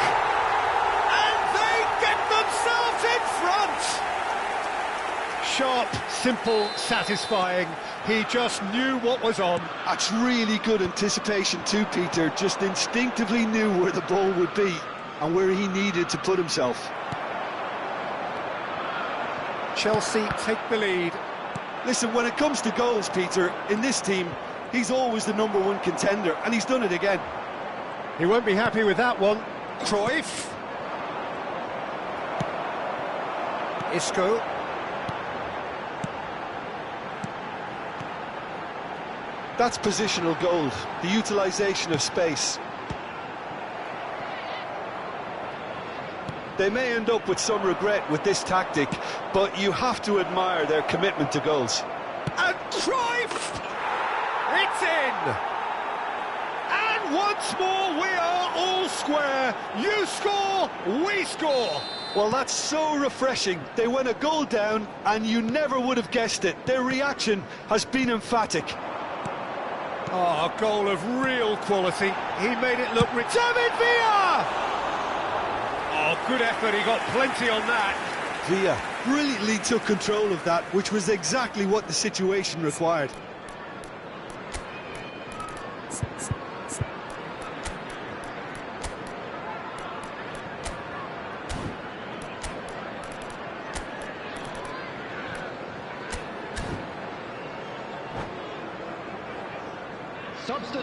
Speaker 1: And they get themselves in front! Sharp, simple, satisfying. He just knew what was on.
Speaker 2: That's really good anticipation too, Peter. Just instinctively knew where the ball would be and where he needed to put himself.
Speaker 1: Chelsea take the lead.
Speaker 2: Listen, when it comes to goals, Peter, in this team, he's always the #1 contender, and he's done it again.
Speaker 1: He won't be happy with that one. Cruyff. Isco.
Speaker 2: That's positional gold, the utilisation of space. They may end up with some regret with this tactic, but you have to admire their commitment to goals.
Speaker 1: And Cruyff! It's in! And once more we are all square. You score, we score.
Speaker 2: Well, that's so refreshing. They went a goal down and you never would have guessed it. Their reaction has been emphatic.
Speaker 1: Oh, a goal of real quality. He made it look rich. David Villa! Oh, good effort, he got plenty on that.
Speaker 2: Villa brilliantly took control of that, which was exactly what the situation required.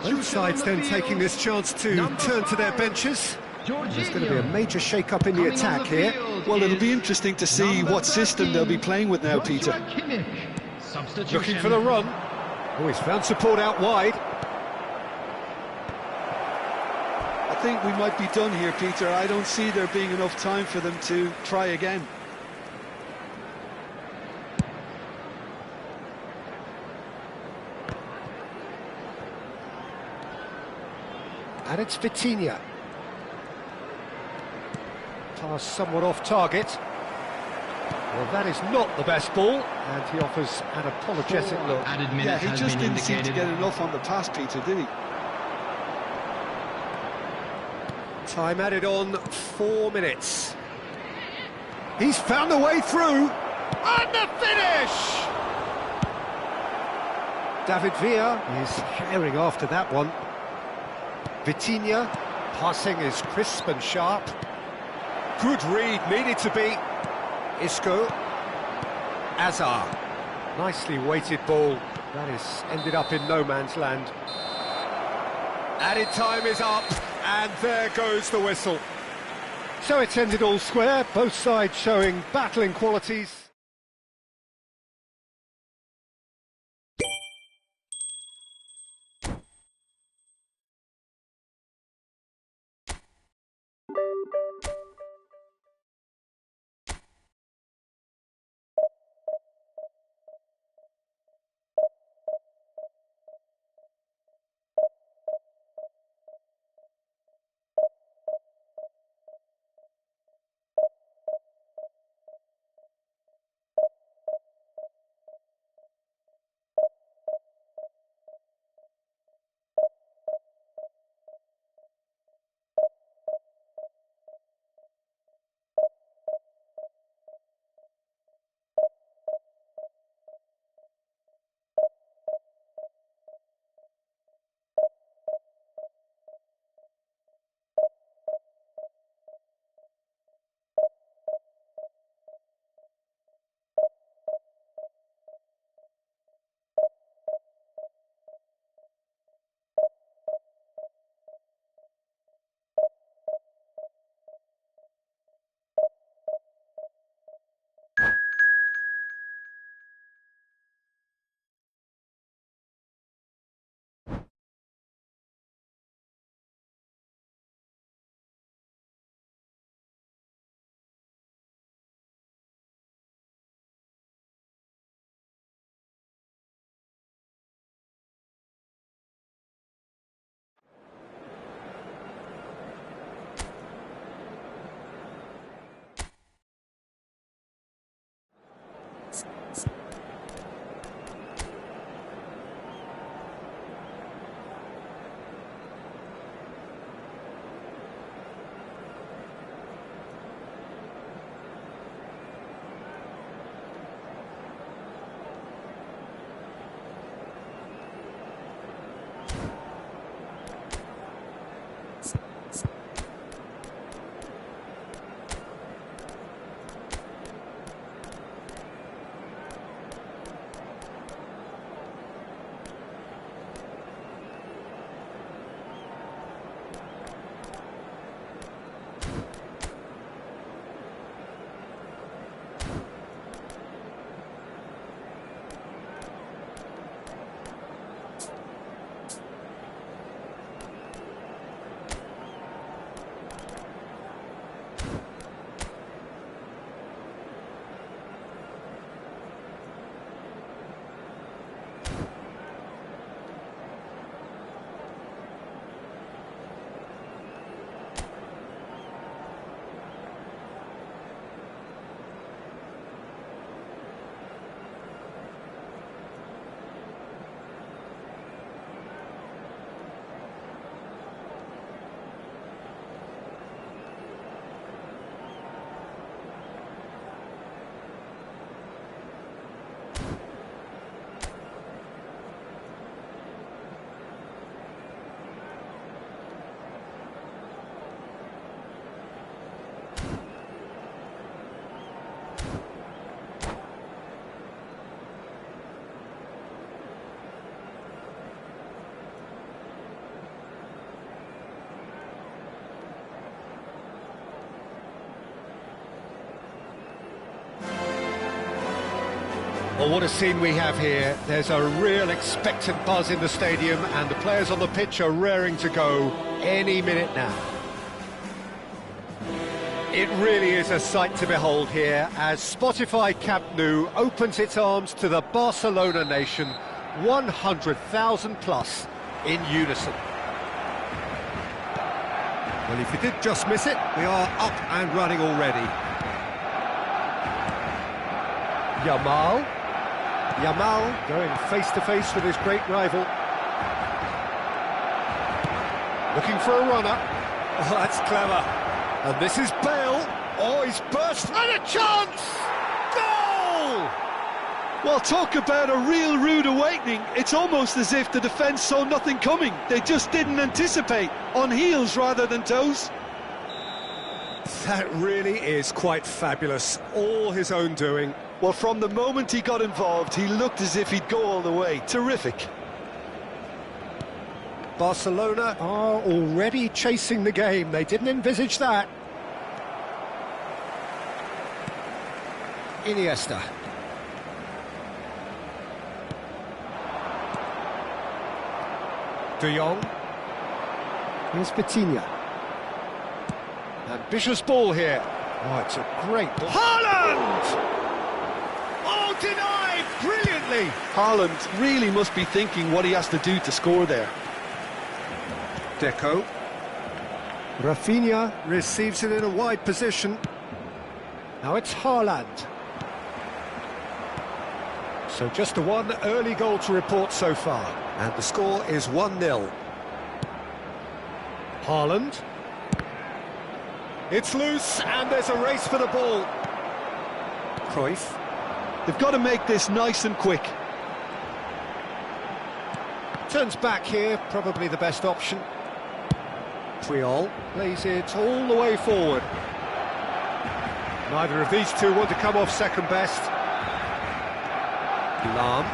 Speaker 1: Both sides then taking this chance to turn to their benches. There's going to be a major shake-up in the attack here.
Speaker 2: Well, it'll be interesting to see what system they'll be playing with now, Peter.
Speaker 1: Looking for the run. Oh, he's found support out wide.
Speaker 2: I think we might be done here, Peter. I don't see there being enough time for them to try again.
Speaker 1: And it's Vitinha. Pass somewhat off target. Well, that is not the best ball, and he offers an apologetic look.
Speaker 2: Yeah, he just didn't seem to get enough on the pass, Peter, did he?
Speaker 1: Time added on, 4 minutes. He's found a way through, and the finish! David Villa is herring after that one. Vitinha, passing is crisp and sharp. Good read, needed to be. Isco. Hazard. Nicely weighted ball. That is ended up in no man's land. Added time is up, and there goes the whistle. So it's ended all square, both sides showing battling qualities. Well, what a scene we have here. There's a real expectant buzz in the stadium, and the players on the pitch are raring to go any minute now. It really is a sight to behold here as Spotify Camp Nou opens its arms to the Barcelona nation, 100,000 plus in unison. Well, if you did just miss it, we are up and running already. Yamal going face-to-face with his great rival. Looking for a runner. Oh, that's clever. And this is Bale. Oh, he's burst. And a chance! Goal!
Speaker 2: Well, talk about a real rude awakening. It's almost as if the defence saw nothing coming. They just didn't anticipate. On heels rather than toes.
Speaker 1: That really is quite fabulous. All his own doing.
Speaker 2: Well, from the moment he got involved, he looked as if he'd go all the way. Terrific.
Speaker 1: Barcelona are already chasing the game. They didn't envisage that. Iniesta. De Jong. Here's Vitinha. Ambitious ball here. Oh, it's a great ball. Haaland! Oh, denied brilliantly.
Speaker 2: Haaland really must be thinking what he has to do to score there.
Speaker 1: Deco. Rafinha receives it in a wide position. Now it's Haaland. So just the one early goal to report so far. And the score is 1-0. Haaland. It's loose, and there's a race for the ball. Cruyff.
Speaker 2: They've got to make this nice and quick.
Speaker 1: Turns back here, probably the best option. Puyol plays it all the way forward. Neither of these two want to come off second best. Lam.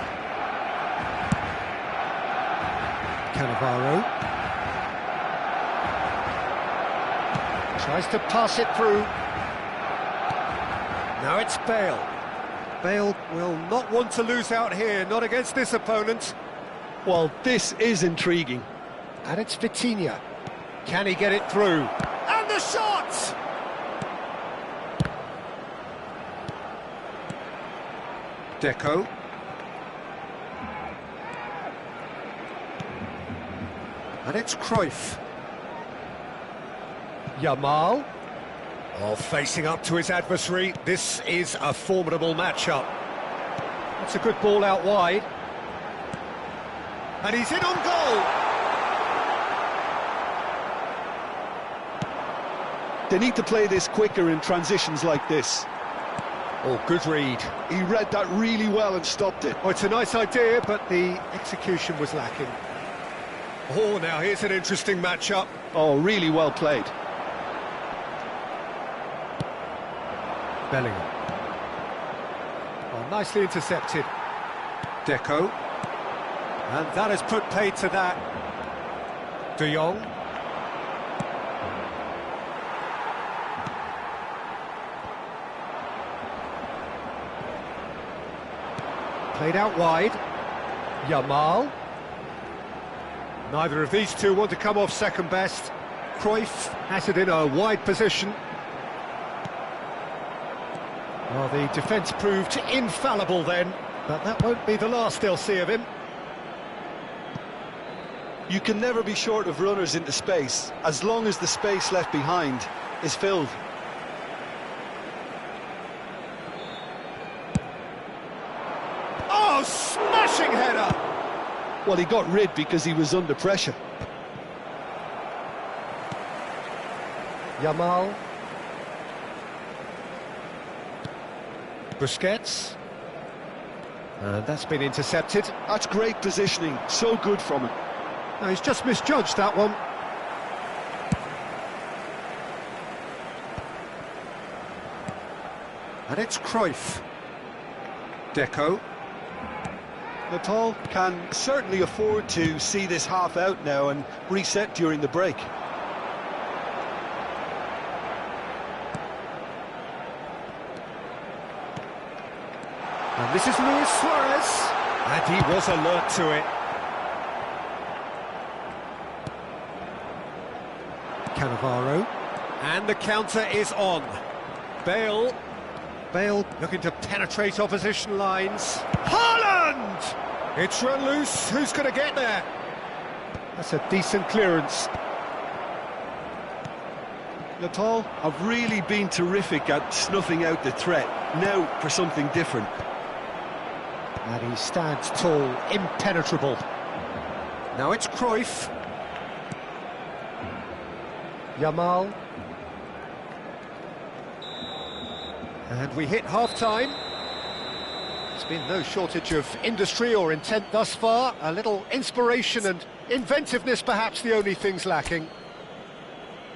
Speaker 1: Cannavaro. Tries to pass it through. Now it's Bale. Bale will not want to lose out here, not against this opponent.
Speaker 2: Well, this is intriguing.
Speaker 1: And it's Vitinha. Can he get it through? And the shot! Deco. And it's Cruyff. Yamal. Oh, facing up to his adversary. This is a formidable matchup. That's a good ball out wide. And he's in on goal!
Speaker 2: They need to play this quicker in transitions like this.
Speaker 1: Oh, good read.
Speaker 2: He read that really well and stopped it.
Speaker 1: Oh, it's a nice idea, but the execution was lacking. Oh, now here's an interesting matchup.
Speaker 2: Oh, really well played.
Speaker 1: Bellingham. Oh, nicely intercepted. Deco. And that has put paid to that. De Jong. Played out wide. Yamal. Neither of these two want to come off second best. Cruyff has it in a wide position. Well, the defence proved infallible then, but that won't be the last they'll see of him.
Speaker 2: You can never be short of runners into space, as long as the space left behind is filled.
Speaker 1: Oh, smashing header!
Speaker 2: Well, he got rid because he was under pressure.
Speaker 1: Yamal. Busquets. And that's been intercepted.
Speaker 2: That's great positioning, so good from him.
Speaker 1: No, he's just misjudged that one. And it's Cruyff. Deco.
Speaker 2: Nepal can certainly afford to see this half out now and reset during the break.
Speaker 1: And this is Luis Suarez. And he was alert to it. Cannavaro. And the counter is on. Bale looking to penetrate opposition lines. Haaland! It's run loose. Who's going to get there? That's a decent clearance.
Speaker 2: Nepal have really been terrific at snuffing out the threat. Now for something different.
Speaker 1: And he stands tall, impenetrable. Now it's Cruyff. Yamal. And we hit half-time. There's been no shortage of industry or intent thus far. A little inspiration and inventiveness, perhaps the only things lacking.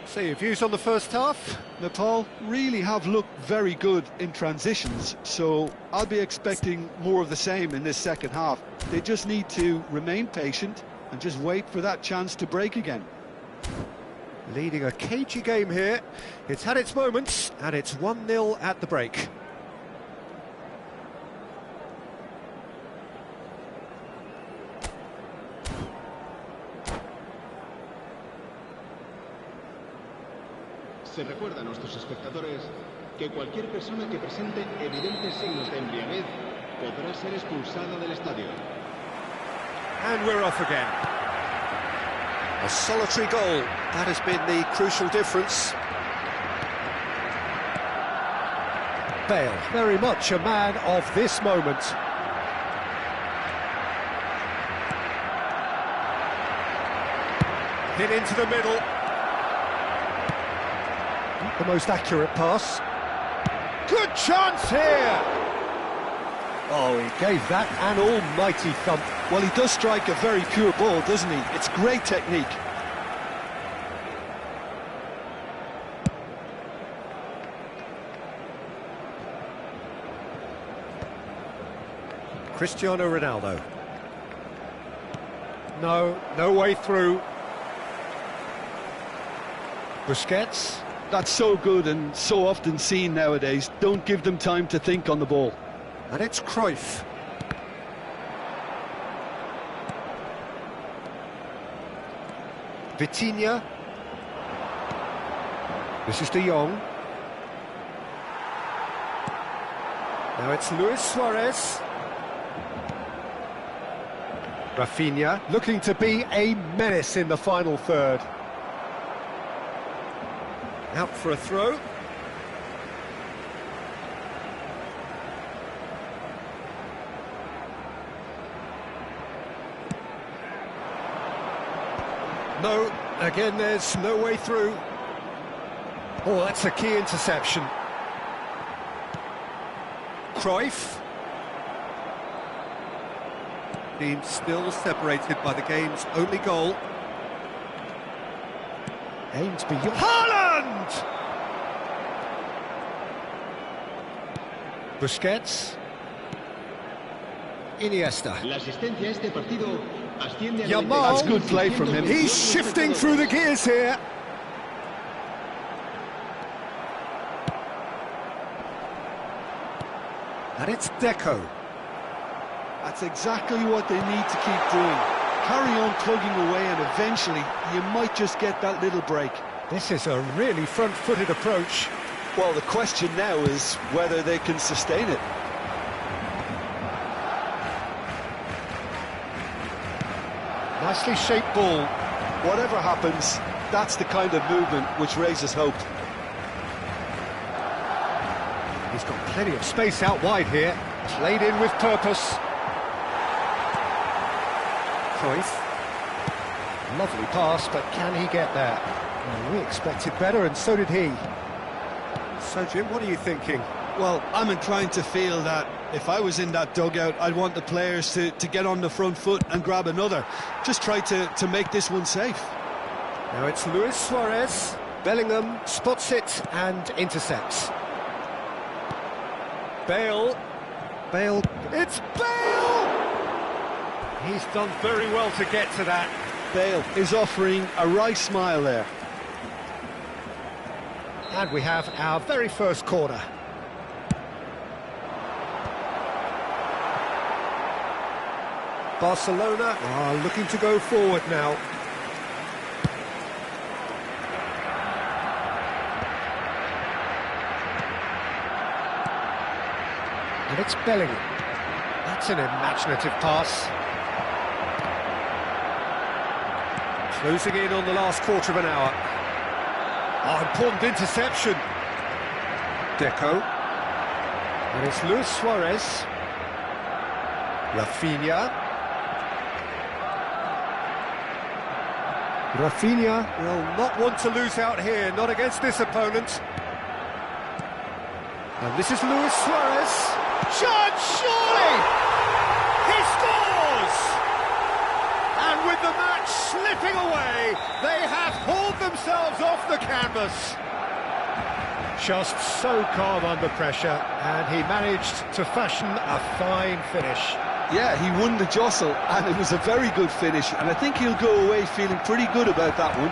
Speaker 1: So your views on the first half?
Speaker 2: Nepal really have looked very good in transitions, so I'll be expecting more of the same in this second half. They just need to remain patient and just wait for that chance to break again.
Speaker 1: Leading a cagey game here. It's had its moments, and it's 1-0 at the break.
Speaker 4: Se recuerda a nuestros espectadores que cualquier persona que presente evidentes signos de embriaguez podrá ser expulsada del estadio.
Speaker 1: And we're off again. A solitary goal, that has been the crucial difference. Bale, very much a man of this moment. Hit into the middle. The most accurate pass. Good chance here! Oh, he gave that an almighty thump.
Speaker 2: Well, he does strike a very pure ball, doesn't he? It's great technique.
Speaker 1: Cristiano Ronaldo. No way through. Busquets.
Speaker 2: That's so good and so often seen nowadays. Don't give them time to think on the ball.
Speaker 1: And it's Cruyff. Vitinha. This is De Jong. Now it's Luis Suarez. Rafinha looking to be a menace in the final third. Out for a throw. No, again there's no way through. Oh, that's a key interception. Cruyff. Being still separated by the game's only goal. Aims beyond. Haaland! Busquets. Iniesta.
Speaker 4: La asistencia a este partido asciende a
Speaker 1: Yamal.
Speaker 2: That's good play from him.
Speaker 1: He's shifting through the gears here. And it's Deco.
Speaker 2: That's exactly what they need to keep doing. Carry on plugging away and eventually you might just get that little break.
Speaker 1: This is a really front-footed approach.
Speaker 2: Well, the question now is whether they can sustain it.
Speaker 1: Nicely shaped ball.
Speaker 2: Whatever happens, that's the kind of movement which raises hope.
Speaker 1: He's got plenty of space out wide here. Played in with purpose. Cruyff. Lovely pass, but can he get there? Well, we expected better, and so did he. So, Jim, what are you thinking?
Speaker 2: Well, I'm inclined to feel that if I was in that dugout, I'd want the players to get on the front foot and grab another. Just try to make this one safe.
Speaker 1: Now it's Luis Suarez. Bellingham spots it and intercepts. Bale. It's Bale! He's done very well to get to that.
Speaker 2: Bale is offering a wry smile there.
Speaker 1: And we have our very first corner. Barcelona are looking to go forward now. And it's Bellingham. That's an imaginative pass. Closing in on the last quarter of an hour. Oh, important interception. Deco. And it's Luis Suarez. Rafinha. Rafinha will not want to lose out here, not against this opponent. And this is Luis Suarez. Chance, surely! He scores! And with the match slipping away, they have hauled themselves off the canvas. Just so calm under pressure, and he managed to fashion a fine finish.
Speaker 2: Yeah, he won the jostle, and it was a very good finish, and I think he'll go away feeling pretty good about that one.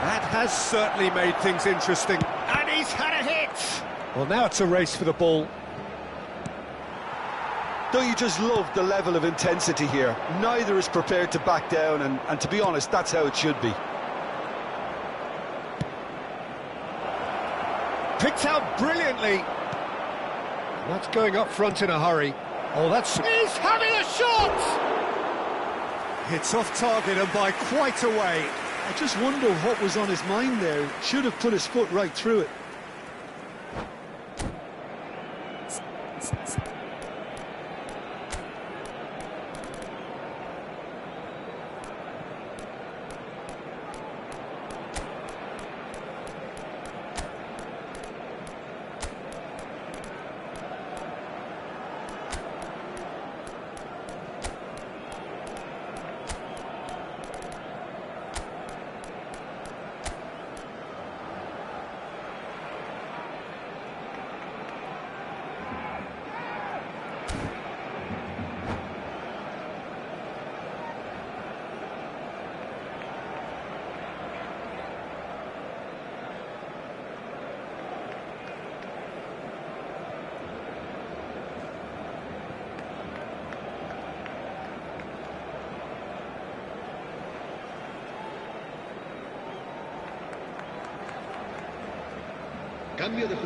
Speaker 1: That has certainly made things interesting, and he's had a hit! Well, now it's a race for the ball.
Speaker 2: Don't you just love the level of intensity here? Neither is prepared to back down, and to be honest, that's how it should be.
Speaker 1: Picked out brilliantly. That's going up front in a hurry. Oh, that's... He's having a shot! It's off target and by quite a way.
Speaker 2: I just wonder what was on his mind there. Should have put his foot right through it.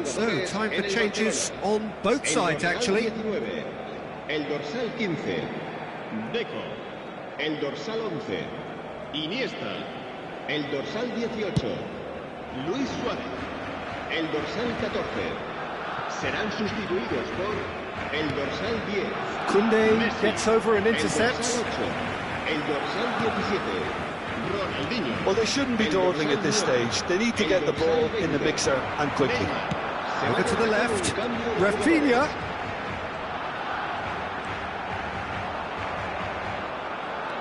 Speaker 1: So, time for changes on both sides, actually.
Speaker 4: El dorsal 15, Deco. El dorsal 11, Iniesta. El dorsal 18, Luis Suárez. El dorsal 14. Serán sustituidos por el dorsal 10.
Speaker 1: Koundé
Speaker 4: Messi.
Speaker 1: gets over and intercepts.
Speaker 4: El dorsal 8, el dorsal 17. Ronaldinho.
Speaker 2: Well, they shouldn't be dawdling at this stage. They need to get the ball in the mixer and quickly.
Speaker 1: Over to the left, Rafinha.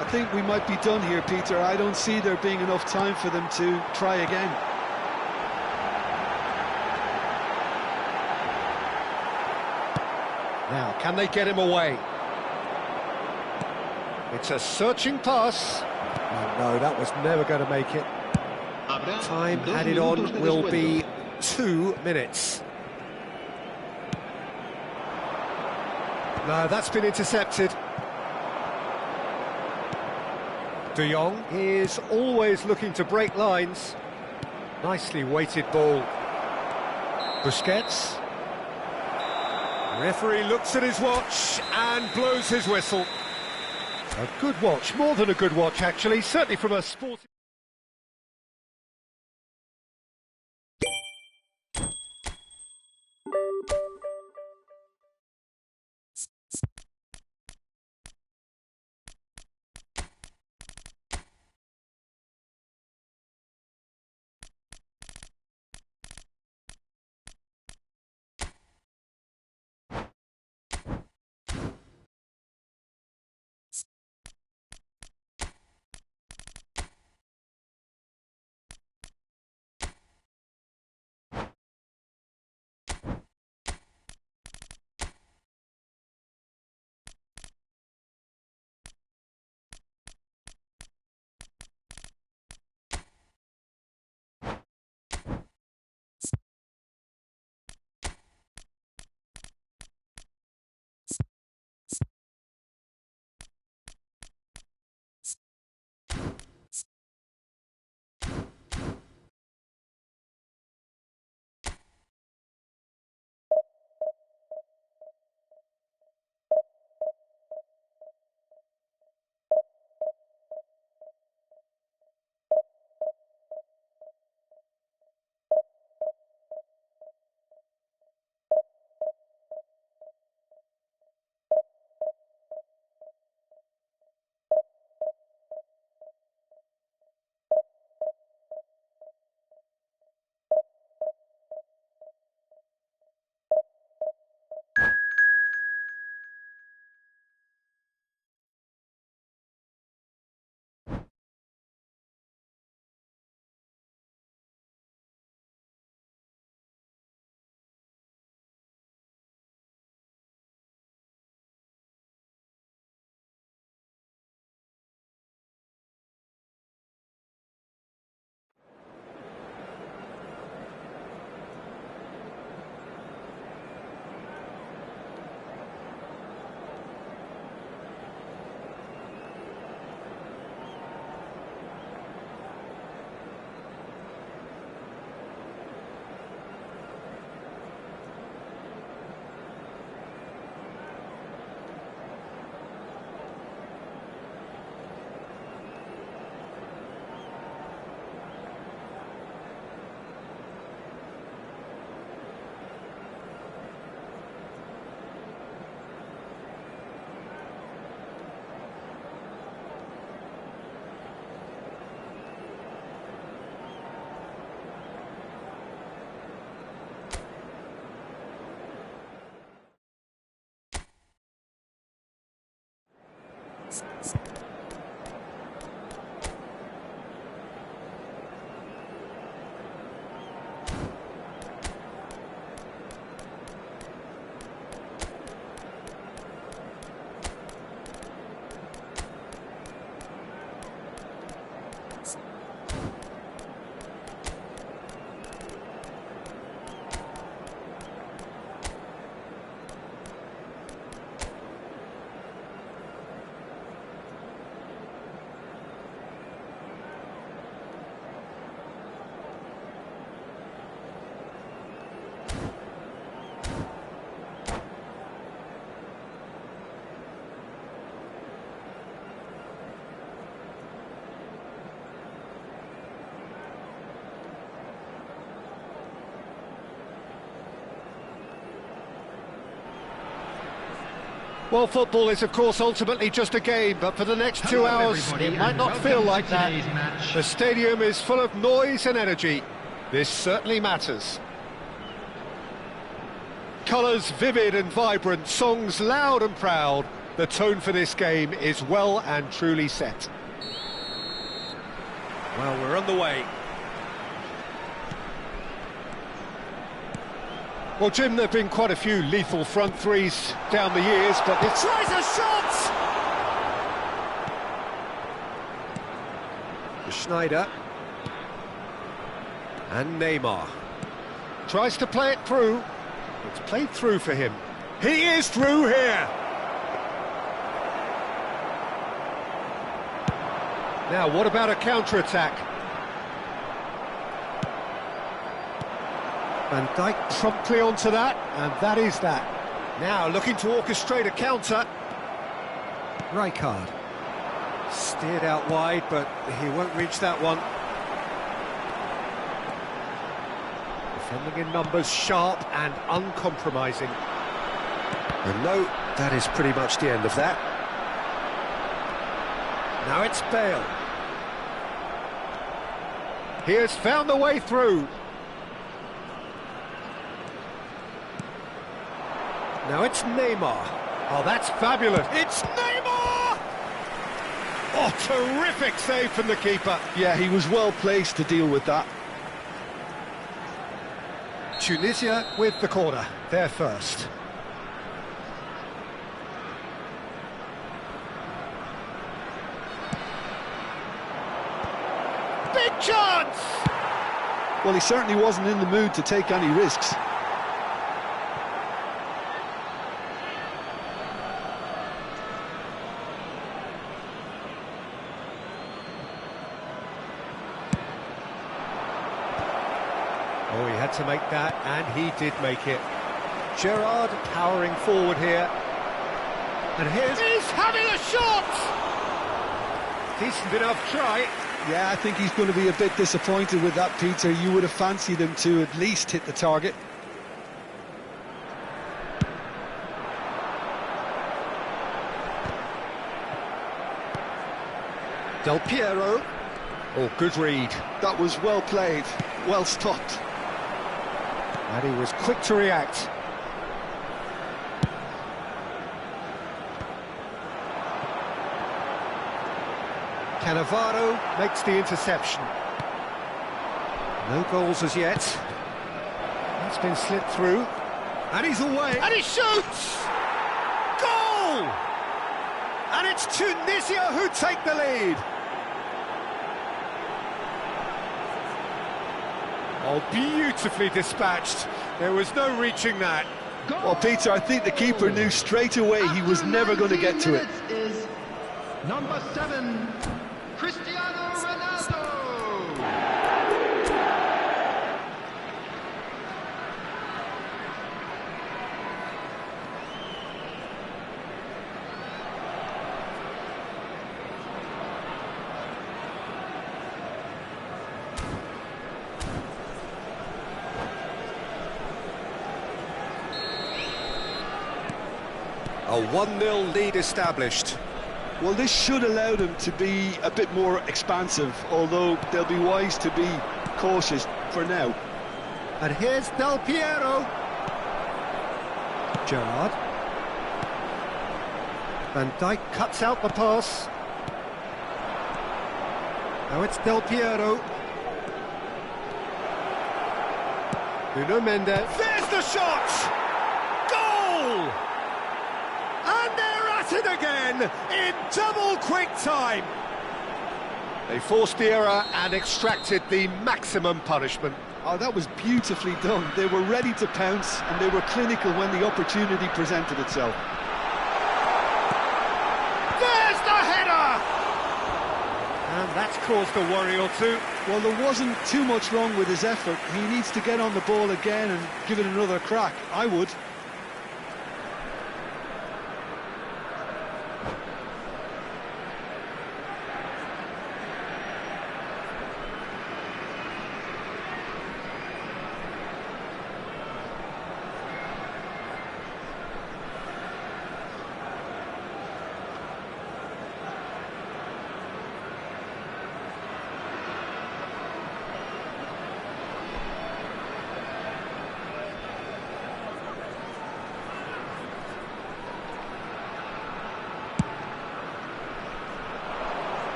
Speaker 2: I think we might be done here, Peter. I don't see there being enough time for them to try again.
Speaker 1: Now, can they get him away? It's a searching pass. Oh, no, that was never going to make it. Time added on will be 2 minutes. No, that's been intercepted. De Jong is always looking to break lines. Nicely weighted ball. Busquets. Referee looks at his watch and blows his whistle. A good watch, more than a good watch actually, certainly from a sporting... Well, football is, of course, ultimately just a game, but for the next 2 hours, it might not feel like that. The stadium is full of noise and energy. This certainly matters. Colours vivid and vibrant, songs loud and proud. The tone for this game is well and truly set. Well, we're on the way. Well, Jim, there have been quite a few lethal front threes down the years, but he tries a shot! Schneider. And Neymar. Tries to play it through. It's played through for him. He is through here! Now, what about a counter-attack? Van Dijk promptly onto that, and that is that. Now looking to orchestrate a counter. Rijkaard. Steered out wide, but he won't reach that one. Defending in numbers, sharp and uncompromising. And no, that is pretty much the end of that. Now it's Bale. He has found the way through. Now it's Neymar. Oh, that's fabulous. It's Neymar! Oh, terrific save from the keeper.
Speaker 2: Yeah, he was well placed to deal with that.
Speaker 1: Tunisia with the corner. They're first. Big chance!
Speaker 2: Well, he certainly wasn't in the mood to take any risks.
Speaker 1: Oh, he had to make that, and he did make it. Gerrard powering forward here. And he's having a shot! Decent enough try.
Speaker 2: Yeah, I think he's going to be a bit disappointed with that, Peter. You would have fancied him to at least hit the target.
Speaker 1: Del Piero. Oh, good read.
Speaker 2: That was well played, well stopped.
Speaker 1: And he was quick to react. Cannavaro makes the interception. No goals as yet. That's been slipped through. And he's away. And he shoots! Goal! And it's Tunisia who take the lead. Oh, beautifully dispatched. There was no reaching that.
Speaker 2: Well, Peter, I think the keeper knew straight away he was never going to get to it.
Speaker 3: Is number 7, Cristiano Ronaldo.
Speaker 1: A 1-0 lead established.
Speaker 2: Well, this should allow them to be a bit more expansive, although they'll be wise to be cautious for now.
Speaker 1: And here's Del Piero. Gerrard. Van Dijk cuts out the pass. Now it's Del Piero. Nuno Mendes. There's the shot! Goal! And they're at it again in double quick time. They forced the error and extracted the maximum punishment.
Speaker 2: Oh, that was beautifully done. They were ready to pounce and they were clinical when the opportunity presented itself.
Speaker 1: There's the header! And that's caused a worry or two.
Speaker 2: Well, there wasn't too much wrong with his effort. He needs to get on the ball again and give it another crack. I would.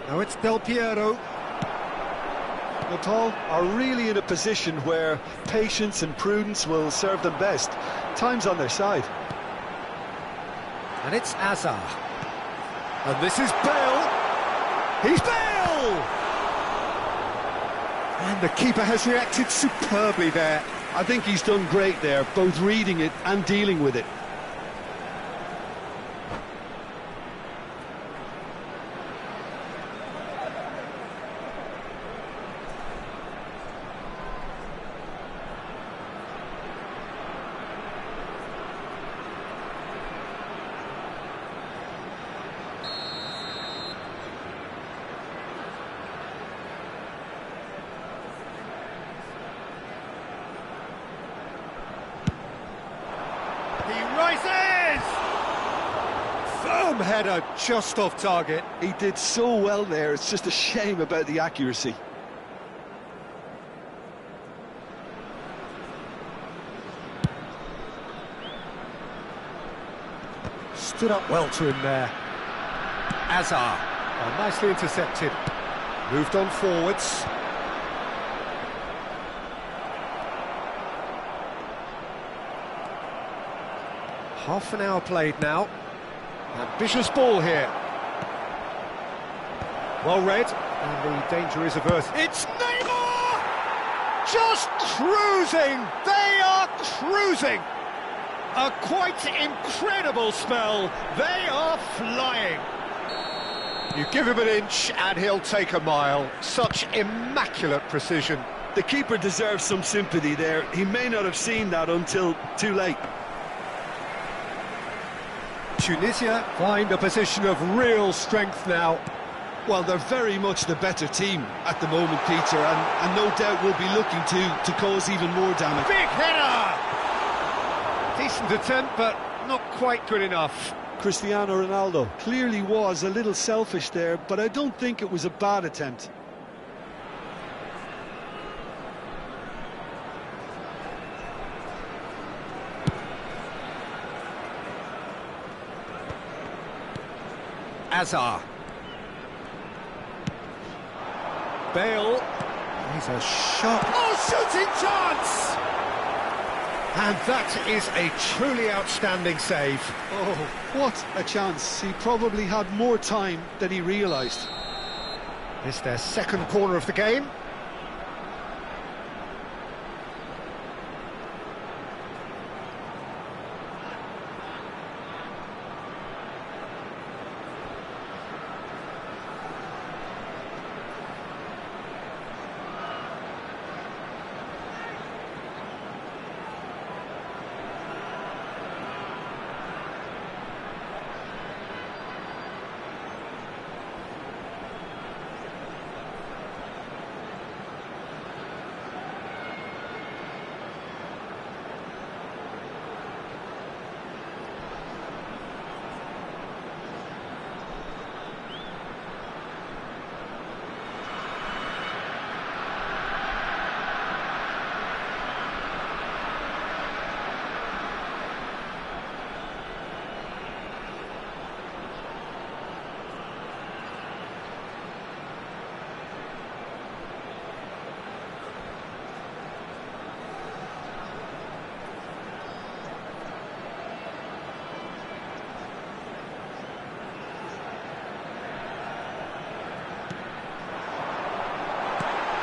Speaker 1: Now it's Del Piero.
Speaker 2: Nepal are really in a position where patience and prudence will serve them best. Time's on their side.
Speaker 1: And it's Azar. And this is Bale. He's Bale! And the keeper has reacted superbly there.
Speaker 2: I think he's done great there, both reading it and dealing with it.
Speaker 1: Firm header just off target.
Speaker 2: He did so well there, it's just a shame about the accuracy.
Speaker 1: Stood up well to him there. Azar. Oh, nicely intercepted. Moved on forwards. Half an hour played now. Ambitious ball here. Well read, and the danger is averted. It's Neymar! Just cruising! They are cruising! A quite incredible spell. They are flying. You give him an inch and he'll take a mile. Such immaculate precision.
Speaker 2: The keeper deserves some sympathy there. He may not have seen that until too late.
Speaker 1: Tunisia find a position of real strength now.
Speaker 2: Well, they're very much the better team at the moment, Peter, and no doubt will be looking to cause even more damage.
Speaker 1: Big header! Decent attempt, but not quite good enough.
Speaker 2: Cristiano Ronaldo clearly was a little selfish there, but I don't think it was a bad attempt.
Speaker 1: Azar. Bale. He's a shot. Oh, shooting chance! And that is a truly outstanding save.
Speaker 2: Oh, what a chance. He probably had more time than he realised.
Speaker 1: It's their second corner of the game.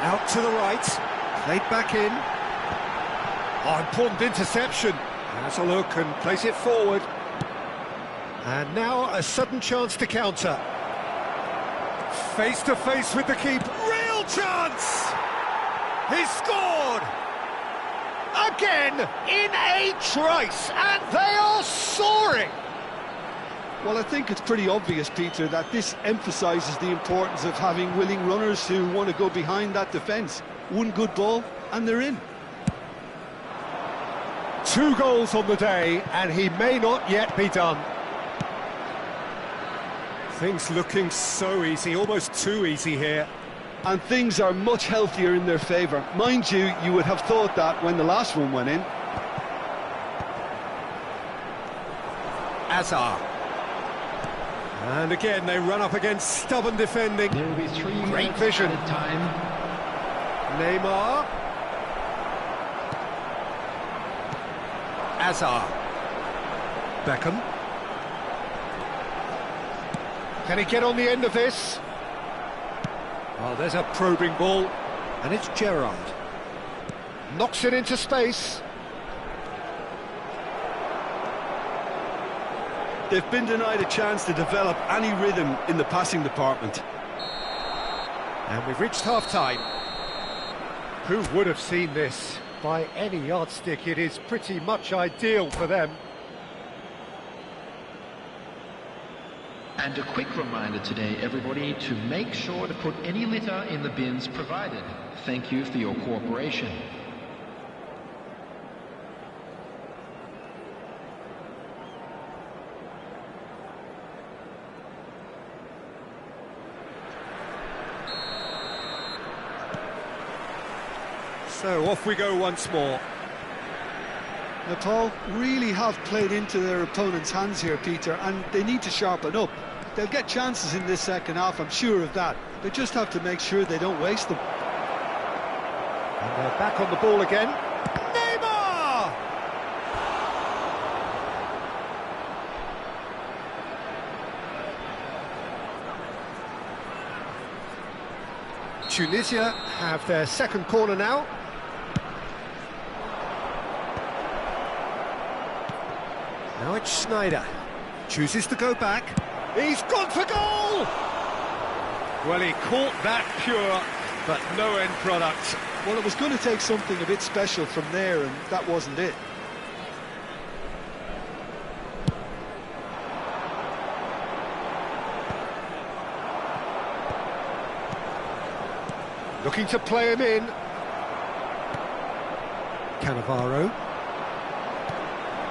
Speaker 1: Out to the right, played back in. Oh, important interception. Has a look and plays it forward. And now a sudden chance to counter. Face to face with the keeper. Real chance! He's scored! Again in a trice, and they are soaring!
Speaker 2: Well, I think it's pretty obvious, Peter, that this emphasises the importance of having willing runners who want to go behind that defence. One good ball, and they're in.
Speaker 1: 2 goals on the day, and he may not yet be done. Things looking so easy, almost too easy here.
Speaker 2: And things are much healthier in their favour. Mind you, you would have thought that when the last one went in.
Speaker 1: Azar. And again, they run up against stubborn defending.
Speaker 3: There will be 3
Speaker 1: Great
Speaker 3: minutes
Speaker 1: vision.
Speaker 3: added time.
Speaker 1: Neymar. Azar. Beckham. Can he get on the end of this? Oh, there's a probing ball, and it's Gerrard. Knocks it into space.
Speaker 2: They've been denied a chance to develop any rhythm in the passing department.
Speaker 1: And we've reached half-time. Who would have seen this? By any yardstick, it is pretty much ideal for them.
Speaker 3: And a quick reminder today, everybody, to make sure to put any litter in the bins provided. Thank you for your cooperation.
Speaker 1: So off we go once more.
Speaker 2: Nepal really have played into their opponent's hands here, Peter, and they need to sharpen up. They'll get chances in this second half, I'm sure of that. They just have to make sure they don't waste them.
Speaker 1: And they're back on the ball again. Neymar! Tunisia have their second corner now. Now it's Schneider. Chooses to go back. He's gone for goal! Well, he caught that pure, but no end product.
Speaker 2: Well, it was going to take something a bit special from there, and that wasn't it.
Speaker 1: Looking to play him in. Cannavaro.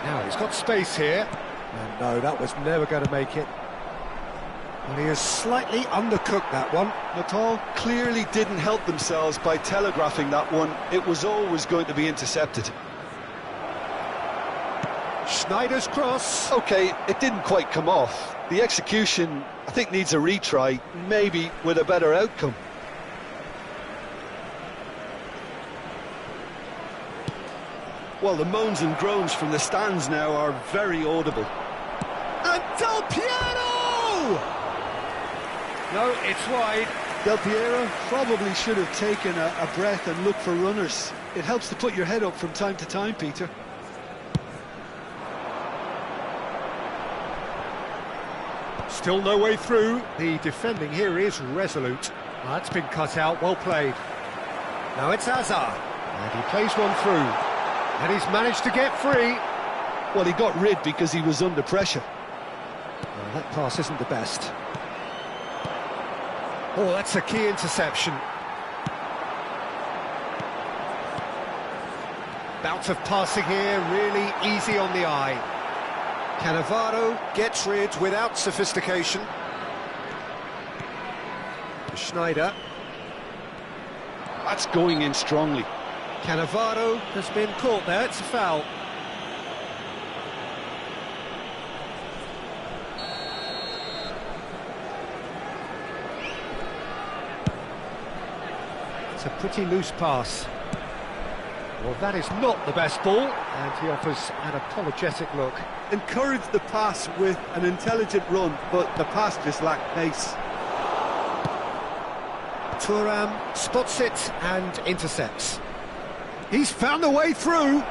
Speaker 1: Now he's got space here. And no, that was never going to make it. Well, he has slightly undercooked that one.
Speaker 2: Nepal clearly didn't help themselves by telegraphing that one. It was always going to be intercepted.
Speaker 1: Schneider's cross.
Speaker 2: OK, it didn't quite come off. The execution, I think, needs a retry, maybe with a better outcome. Well, the moans and groans from the stands now are very audible.
Speaker 1: And Del Piero! No, it's wide.
Speaker 2: Del Piero probably should have taken a breath and looked for runners. It helps to put your head up from time to time, Peter.
Speaker 1: Still no way through. The defending here is resolute. Well, that's been cut out, well played. Now it's Azar. And he plays one through. And he's managed to get free.
Speaker 2: Well, he got rid because he was under pressure.
Speaker 1: Well, that pass isn't the best. Oh, that's a key interception. Bout of passing here, really easy on the eye. Cannavaro gets rid without sophistication. Schneider.
Speaker 2: That's going in strongly.
Speaker 1: Cannavaro has been caught there, it's a foul. It's a pretty loose pass. Well, that is not the best ball, and he offers an apologetic look.
Speaker 2: Encouraged the pass with an intelligent run, but the pass just lacked pace.
Speaker 1: Thuram spots it and intercepts. He's found a way through.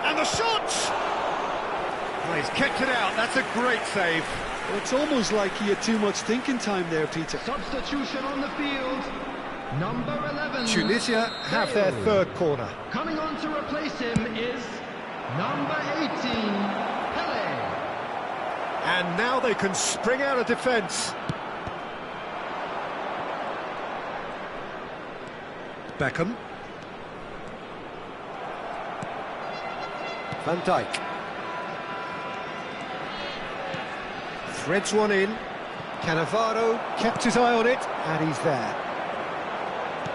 Speaker 1: And the shot! Oh, he's kept it out. That's a great save.
Speaker 2: Well, it's almost like he had too much thinking time there, Peter.
Speaker 3: Substitution on the field. Number 11.
Speaker 1: Tunisia have their third corner.
Speaker 3: Coming on to replace him is number 18, Pele.
Speaker 1: And now they can spring out of defence. Beckham. Van Dijk. Threads one in. Cannavaro kept his eye on it, and he's there.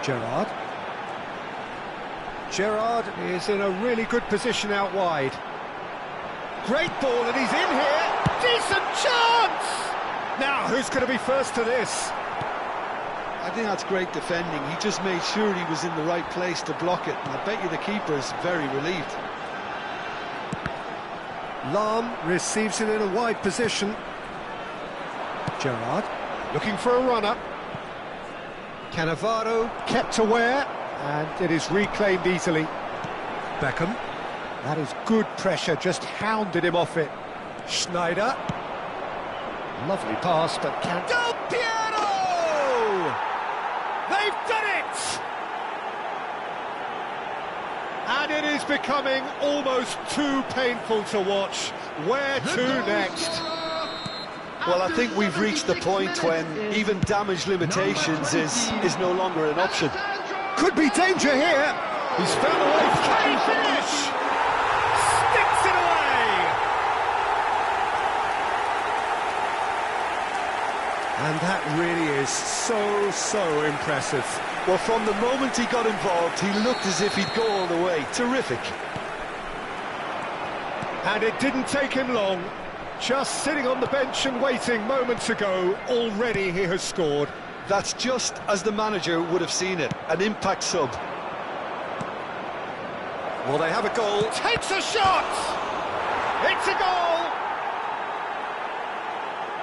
Speaker 1: Gerrard. Gerrard is in a really good position out wide. Great ball, and he's in here. Decent chance! Now, who's going to be first to this?
Speaker 2: I think that's great defending. He just made sure he was in the right place to block it. And I bet you the keeper's very relieved.
Speaker 1: Lahm receives it in a wide position. Gerrard looking for a runner. Cannavaro kept aware, and it is reclaimed easily. Beckham. That is good pressure, just hounded him off it. Schneider. Lovely pass, but can't... Del Piero! They've done it! And it is becoming almost too painful to watch. Where to next?
Speaker 2: Well, I think we've reached the point when even damage limitations is no longer an option.
Speaker 1: Could be danger here. He's found a way to finish. Sticks it away. And that really is so impressive.
Speaker 2: Well, from the moment he got involved, he looked as if he'd go all the way. Terrific.
Speaker 1: And it didn't take him long. Just sitting on the bench and waiting moments ago, already he has scored.
Speaker 2: That's just as the manager would have seen it, an impact sub.
Speaker 1: Well, they have a goal. Takes a shot! It's a goal!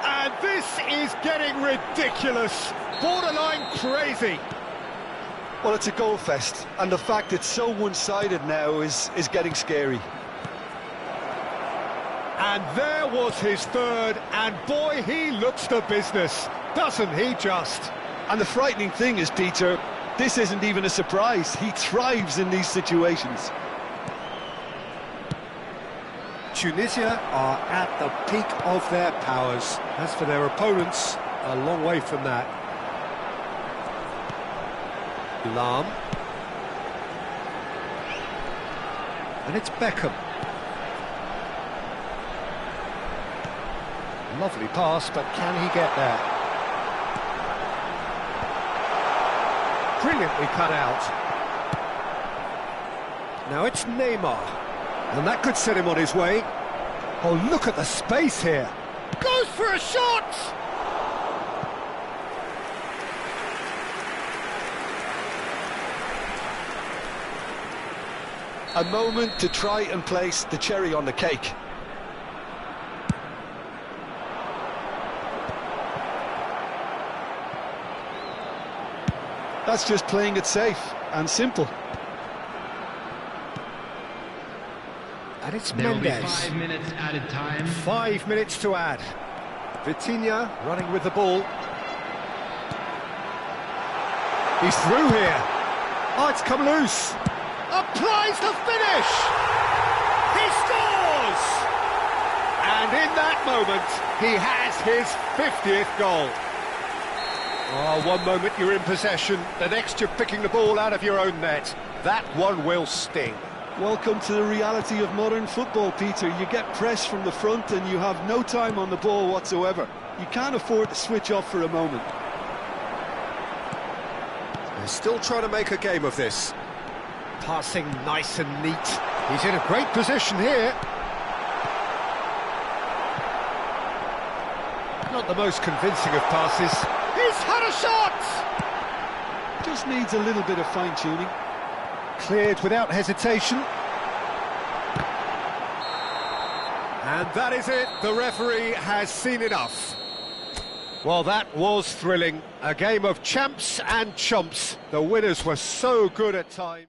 Speaker 1: And this is getting ridiculous, borderline crazy.
Speaker 2: Well, it's a goal fest, and the fact it's so one-sided now is getting scary.
Speaker 1: And there was his third, and boy, he looks the business, doesn't he just?
Speaker 2: And the frightening thing is, Peter, this isn't even a surprise. He thrives in these situations.
Speaker 1: Tunisia are at the peak of their powers. As for their opponents, a long way from that. Lahm. And it's Beckham. Lovely pass, but can he get there? Brilliantly cut out. Now it's Neymar. And that could set him on his way. Oh, look at the space here. Goes for a shot!
Speaker 2: A moment to try and place the cherry on the cake. That's just playing it safe and simple.
Speaker 1: And it's
Speaker 3: There will be
Speaker 1: Mendes.
Speaker 3: 5 minutes added time.
Speaker 1: 5 minutes to add. Vitinha running with the ball. He's through here. Oh, it's come loose. Applies the finish. He scores! And in that moment, he has his 50th goal. Oh, one moment you're in possession, the next you're picking the ball out of your own net. That one will sting.
Speaker 2: Welcome to the reality of modern football, Peter. You get press from the front and you have no time on the ball whatsoever. You can't afford to switch off for a moment.
Speaker 1: They're still trying to make a game of this. Passing nice and neat. He's in a great position here. Not the most convincing of passes. He's had a shot!
Speaker 2: Just needs a little bit of fine-tuning.
Speaker 1: Cleared without hesitation. And that is it. The referee has seen enough. Well, that was thrilling. A game of champs and chumps. The winners were so good at times.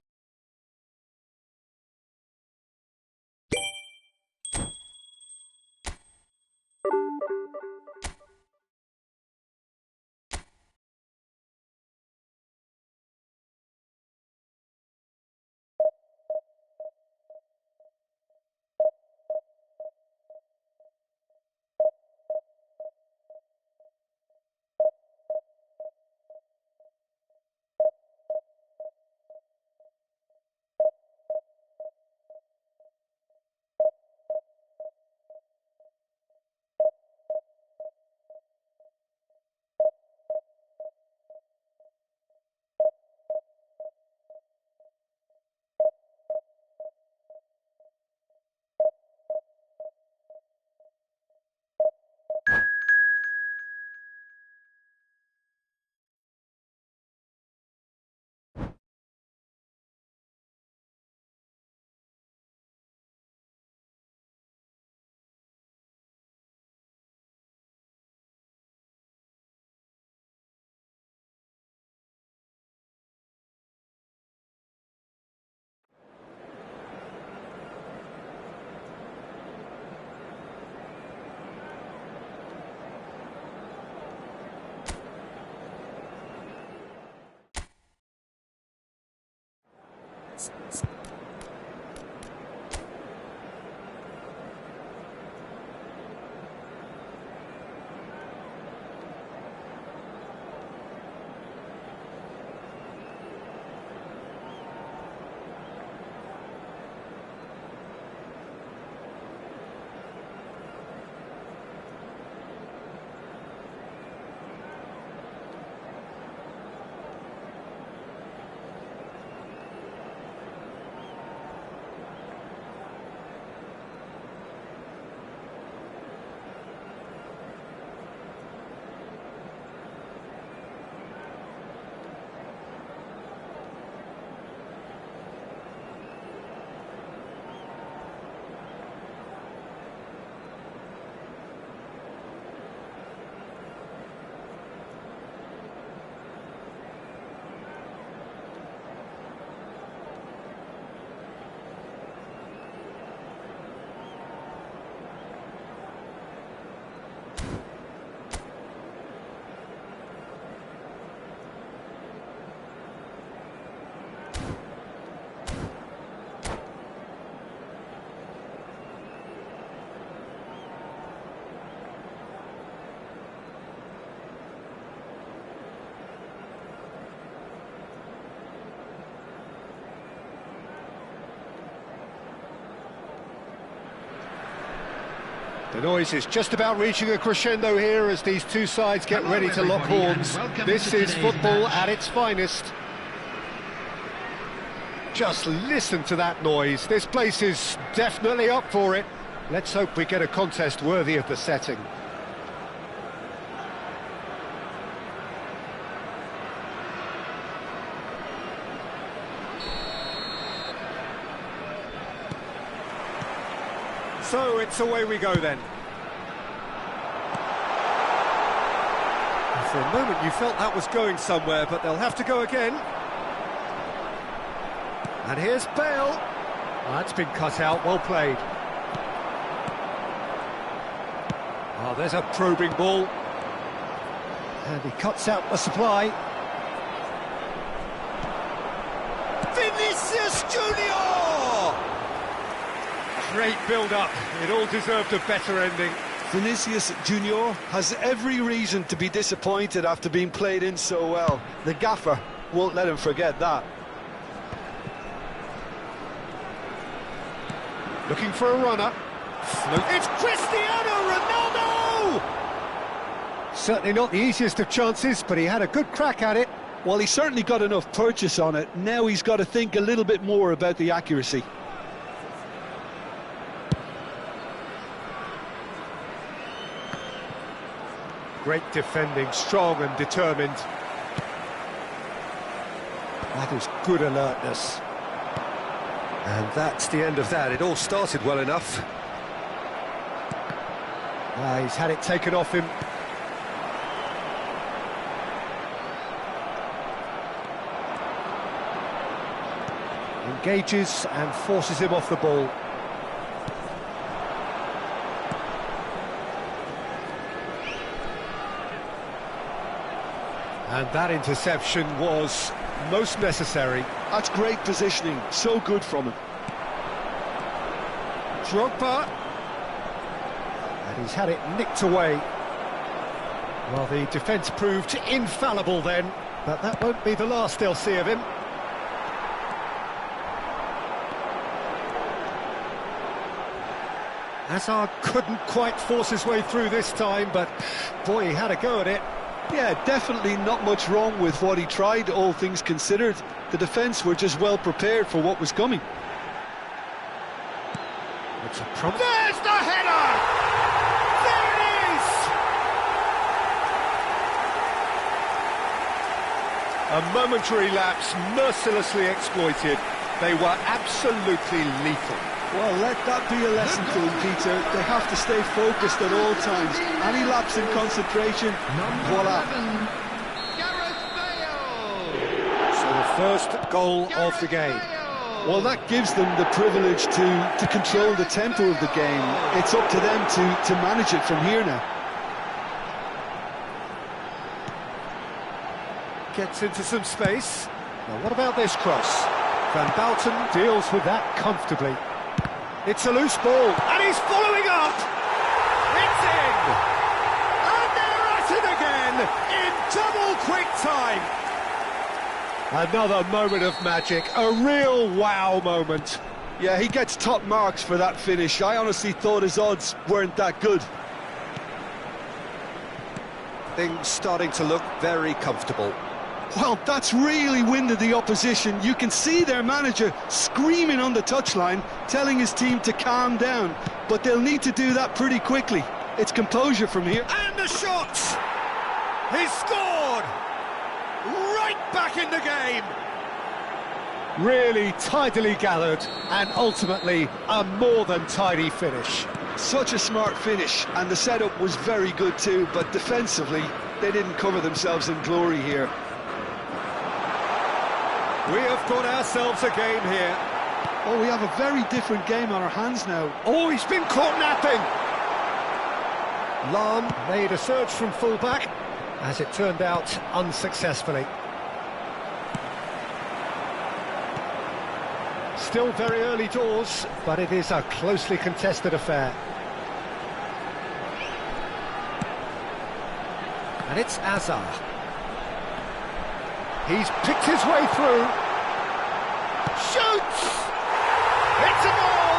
Speaker 1: The noise is just about reaching a crescendo here as these two sides get ready to lock horns. This is football at its finest. Just listen to that noise. This place is definitely up for it. Let's hope we get a contest worthy of the setting. So it's away we go then. For a moment you felt that was going somewhere, but they'll have to go again. And here's Bale. That's been cut out, well played. Oh, there's a probing ball. And he cuts out the supply. Vinicius Junior! Great build-up. It all deserved a better ending.
Speaker 2: Vinicius Junior has every reason to be disappointed after being played in so well. The gaffer won't let him forget that.
Speaker 1: Looking for a runner. It's Cristiano Ronaldo! Certainly not the easiest of chances, but he had a good crack at it.
Speaker 2: Well, he certainly got enough purchase on it. Now he's got to think a little bit more about the accuracy.
Speaker 1: Great defending, strong and determined. That is good alertness. And that's the end of that. It all started well enough. He's had it taken off him. Engages and forces him off the ball. And that interception was most necessary.
Speaker 2: That's great positioning, so good from him.
Speaker 1: Drogba. And he's had it nicked away. Well, the defence proved infallible then, but that won't be the last they'll see of him. Hazard couldn't quite force his way through this time, but boy, he had a go at it.
Speaker 2: Yeah, definitely not much wrong with what he tried, all things considered. The defence were just well prepared for what was coming.
Speaker 1: It's a problem. There's the header! There it is! A momentary lapse mercilessly exploited. They were absolutely lethal.
Speaker 2: Well, let that be a lesson to them, Peter. They have to stay focused at all times. Any lapse in concentration, voila.
Speaker 1: So the first goal of the game.
Speaker 2: Well, that gives them the privilege to control the tempo of the game. It's up to them to manage it from here now.
Speaker 1: Gets into some space. Now, what about this cross? Van Bouten deals with that comfortably. It's a loose ball, and he's following up! It's in! And they're at it again, in double quick time! Another moment of magic, a real wow moment.
Speaker 2: Yeah, he gets top marks for that finish. I honestly thought his odds weren't that good.
Speaker 1: Things starting to look very comfortable.
Speaker 2: Well, that's really winded the opposition. You can see their manager screaming on the touchline, telling his team to calm down. But they'll need to do that pretty quickly. It's composure from here.
Speaker 1: And the shot! He's scored! Right back in the game! Really tidily gathered, and ultimately a more than tidy finish.
Speaker 2: Such a smart finish, and the setup was very good too, but defensively, they didn't cover themselves in glory here.
Speaker 1: We have got ourselves a game here.
Speaker 2: Oh, we have a very different game on our hands now.
Speaker 1: Oh, he's been caught napping! Lahm made a surge from full-back, as it turned out, unsuccessfully. Still very early doors, but it is a closely contested affair. And it's Hazard. He's picked his way through. Shoots! It's a goal!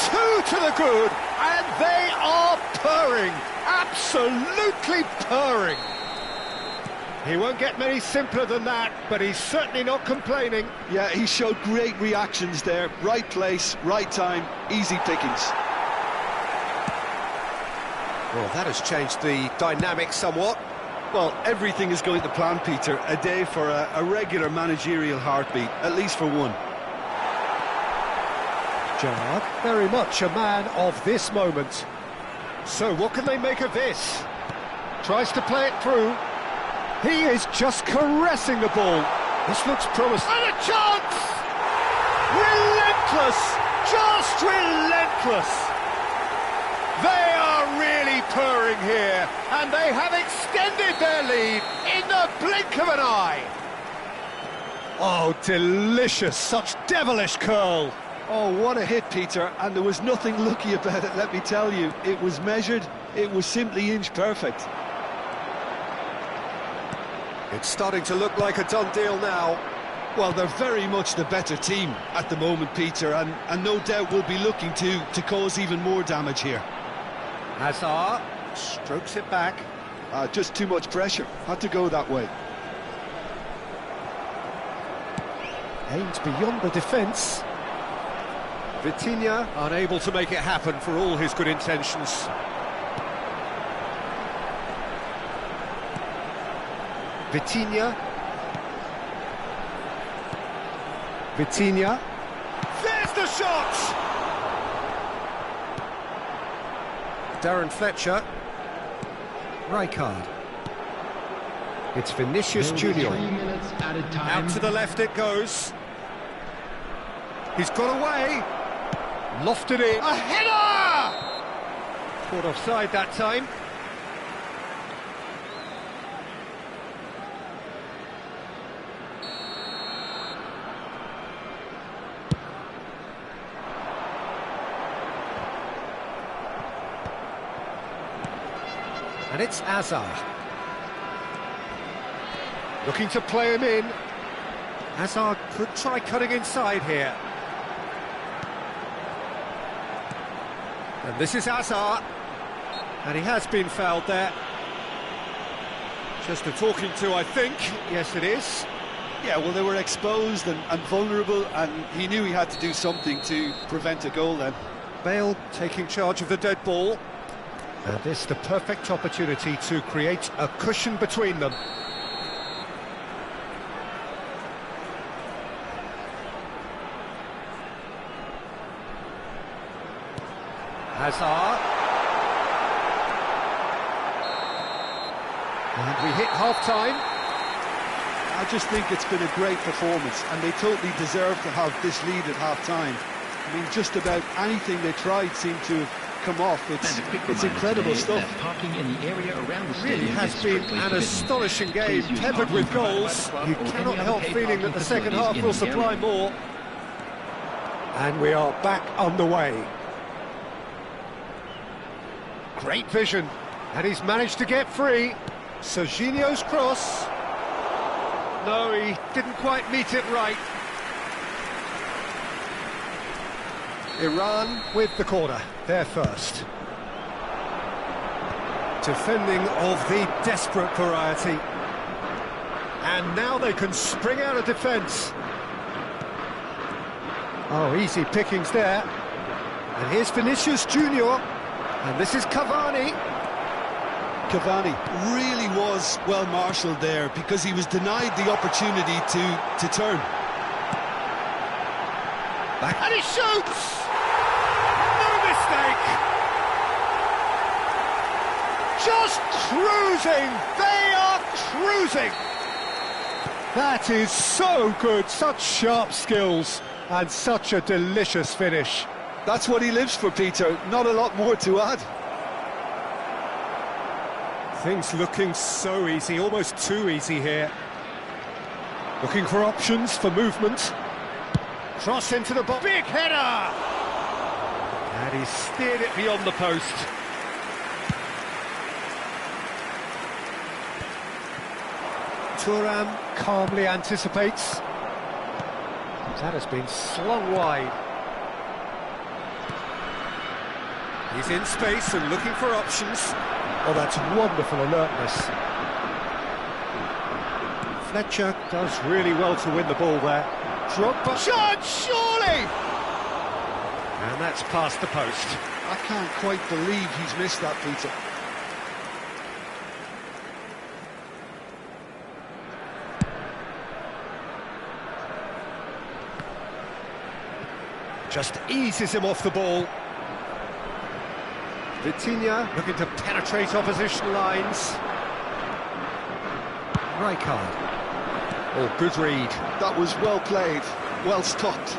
Speaker 1: Two to the good, and they are purring, absolutely purring. He won't get many simpler than that, but he's certainly not complaining.
Speaker 2: Yeah, he showed great reactions there. Right place, right time, easy pickings.
Speaker 1: Well, that has changed the dynamic somewhat.
Speaker 2: Well, everything is going to plan, Peter. A day for a regular managerial heartbeat, at least for one.
Speaker 1: Gerrard, very much a man of this moment. So what can they make of this? Tries to play it through. He is just caressing the ball. This looks promising. And a chance! Relentless! Just relentless! They are really purring here, and they have extended their lead in the blink of an eye. Oh, delicious, such devilish curl.
Speaker 2: Oh, what a hit, Peter, and there was nothing lucky about it, let me tell you. It was measured, it was simply inch perfect.
Speaker 1: It's starting to look like a done deal now.
Speaker 2: Well, they're very much the better team at the moment, Peter, and no doubt will be looking to cause even more damage here.
Speaker 1: Hazard strokes it back.
Speaker 2: Just too much pressure. Had to go that way.
Speaker 1: Aimed beyond the defence. Vitinha unable to make it happen for all his good intentions. Vitinha. Vitinha. There's the shot! Darren Fletcher. Rijkaard. It's Vinicius
Speaker 3: There will be
Speaker 1: Junior.
Speaker 3: 3 minutes added time.
Speaker 1: Out to the left it goes. He's got away. Lofted it. A header! Caught offside that time. And it's Hazard. Looking to play him in. Hazard could try cutting inside here. And this is Hazard. And he has been fouled there. Just a talking to, I think. Yes, it is.
Speaker 2: Yeah, well, they were exposed and vulnerable, and he knew he had to do something to prevent a goal then.
Speaker 1: Bale taking charge of the dead ball. And this the perfect opportunity to create a cushion between them. Hazard. And we hit half-time.
Speaker 2: I just think it's been a great performance, and they totally deserve to have this lead at half-time. I mean, just about anything they tried seemed to have come off. It's incredible stuff.
Speaker 3: Parking in the area around the
Speaker 1: Really
Speaker 3: stadium
Speaker 1: has
Speaker 3: is
Speaker 1: been
Speaker 3: strictly
Speaker 1: an
Speaker 3: forbidden.
Speaker 1: astonishing game,
Speaker 3: Please use
Speaker 1: peppered
Speaker 3: parking
Speaker 1: with
Speaker 3: provided by
Speaker 1: goals.
Speaker 3: the club
Speaker 1: You
Speaker 3: or any
Speaker 1: cannot
Speaker 3: other
Speaker 1: help
Speaker 3: paid
Speaker 1: feeling that
Speaker 3: parking
Speaker 1: the second
Speaker 3: facilities
Speaker 1: half
Speaker 3: in
Speaker 1: will
Speaker 3: the
Speaker 1: supply
Speaker 3: area.
Speaker 1: more. And we are back underway. Great vision. And he's managed to get free. Serginho's cross. No, he didn't quite meet it right. Iran with the corner, they're first. Defending of the desperate variety. And now they can spring out of defence. Oh, easy pickings there. And here's Vinicius Junior. And this is Cavani.
Speaker 2: Cavani really was well marshalled there, because he was denied the opportunity to turn.
Speaker 1: Back. And he shoots! No mistake! Just cruising! They are cruising! That is so good, such sharp skills, and such a delicious finish.
Speaker 2: That's what he lives for, Peter. Not a lot more to add.
Speaker 1: Things looking so easy, almost too easy here. Looking for options, for movement. Cross into the box. Big header! And he steered it beyond the post. Thuram calmly anticipates. That has been slung wide. He's in space and looking for options. Oh, that's wonderful alertness. Fletcher does really well to win the ball there. Drogba. Shot, surely! And that's past the post.
Speaker 2: I can't quite believe he's missed that, Peter.
Speaker 1: Just eases him off the ball. Vitinha looking to penetrate opposition lines. Rijkaard. Oh, good read.
Speaker 2: That was well played, well stopped.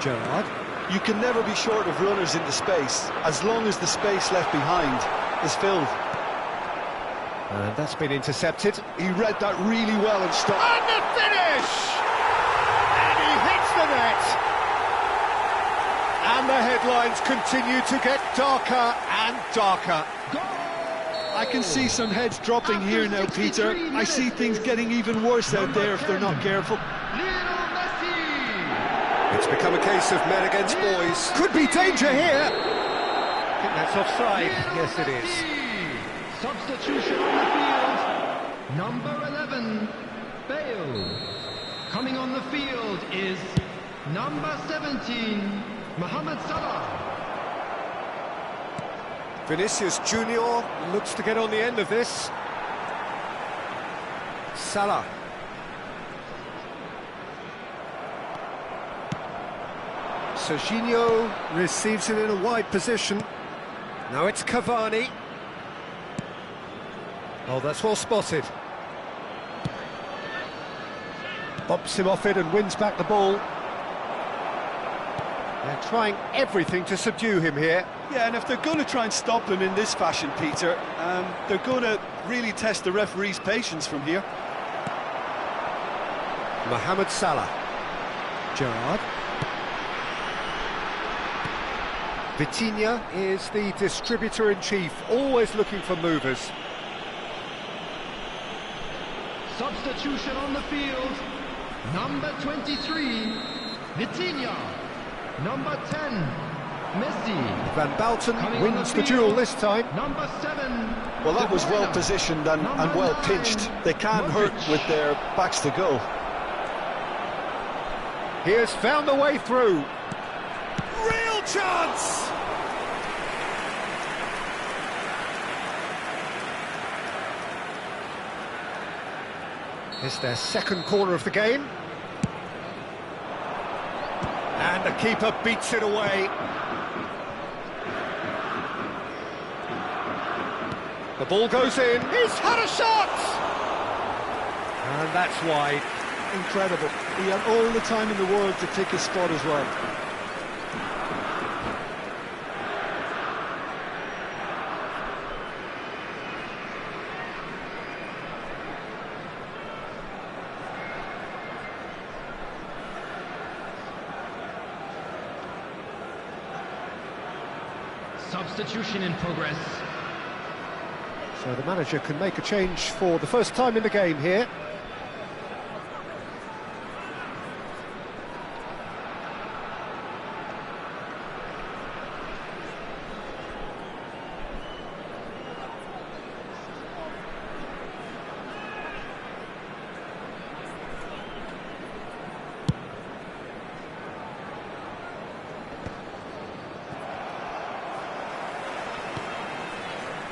Speaker 1: Gerrard.
Speaker 2: You can never be short of runners into space, as long as the space left behind is filled.
Speaker 1: And that's been intercepted.
Speaker 2: He read that really well and stopped.
Speaker 1: And the finish! And he hits the net! And the headlines continue to get darker and darker.
Speaker 2: I can see some heads dropping here now, Peter. I see things getting even worse out there if they're not careful.
Speaker 1: It's become a case of men against boys. Could be danger here. I think that's offside. Yes, it is.
Speaker 3: Substitution on the field. Number 11, Bale. Coming on the field is number 17, Mohamed Salah.
Speaker 1: Vinicius Junior looks to get on the end of this. Salah. Serginho receives it in a wide position. Now it's Cavani. Oh, that's well spotted. Bumps him off it and wins back the ball. They're trying everything to subdue him here.
Speaker 2: Yeah, and if they're going to try and stop him in this fashion, Peter, they're going to really test the referee's patience from here.
Speaker 1: Mohamed Salah. Gerrard. Vitinha is the distributor-in-chief, always looking for movers.
Speaker 3: Substitution on the field. Number 23, Vitinha. Number 10, Messi.
Speaker 1: Van Bouten wins the duel this time.
Speaker 3: Number 7.
Speaker 2: Well, that was well positioned and well pinched. They can't hurt with their backs to goal.
Speaker 1: He has found the way through. Real chance! It's their second corner of the game. And the keeper beats it away. The ball goes in. He's had a shot! And that's wide.
Speaker 2: Incredible. He had all the time in the world to pick his spot as well.
Speaker 3: Substitution in progress.
Speaker 1: So the manager can make a change for the first time in the game here.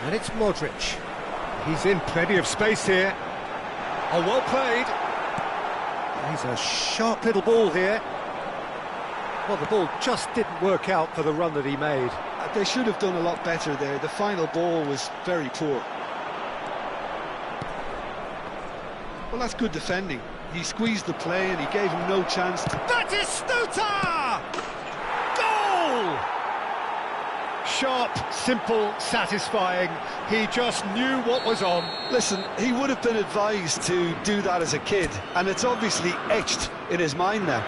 Speaker 1: And it's Modric. He's in plenty of space here. Oh, well played. He's a sharp little ball here. Well, the ball just didn't work out for the run that he made.
Speaker 2: They should have done a lot better there. The final ball was very poor. Well, that's good defending. He squeezed the play and he gave him no chance to...
Speaker 1: Batistuta! Goal! Sharp, simple, satisfying. He just knew what was on.
Speaker 2: Listen, he would have been advised to do that as a kid, and it's obviously etched in his mind now.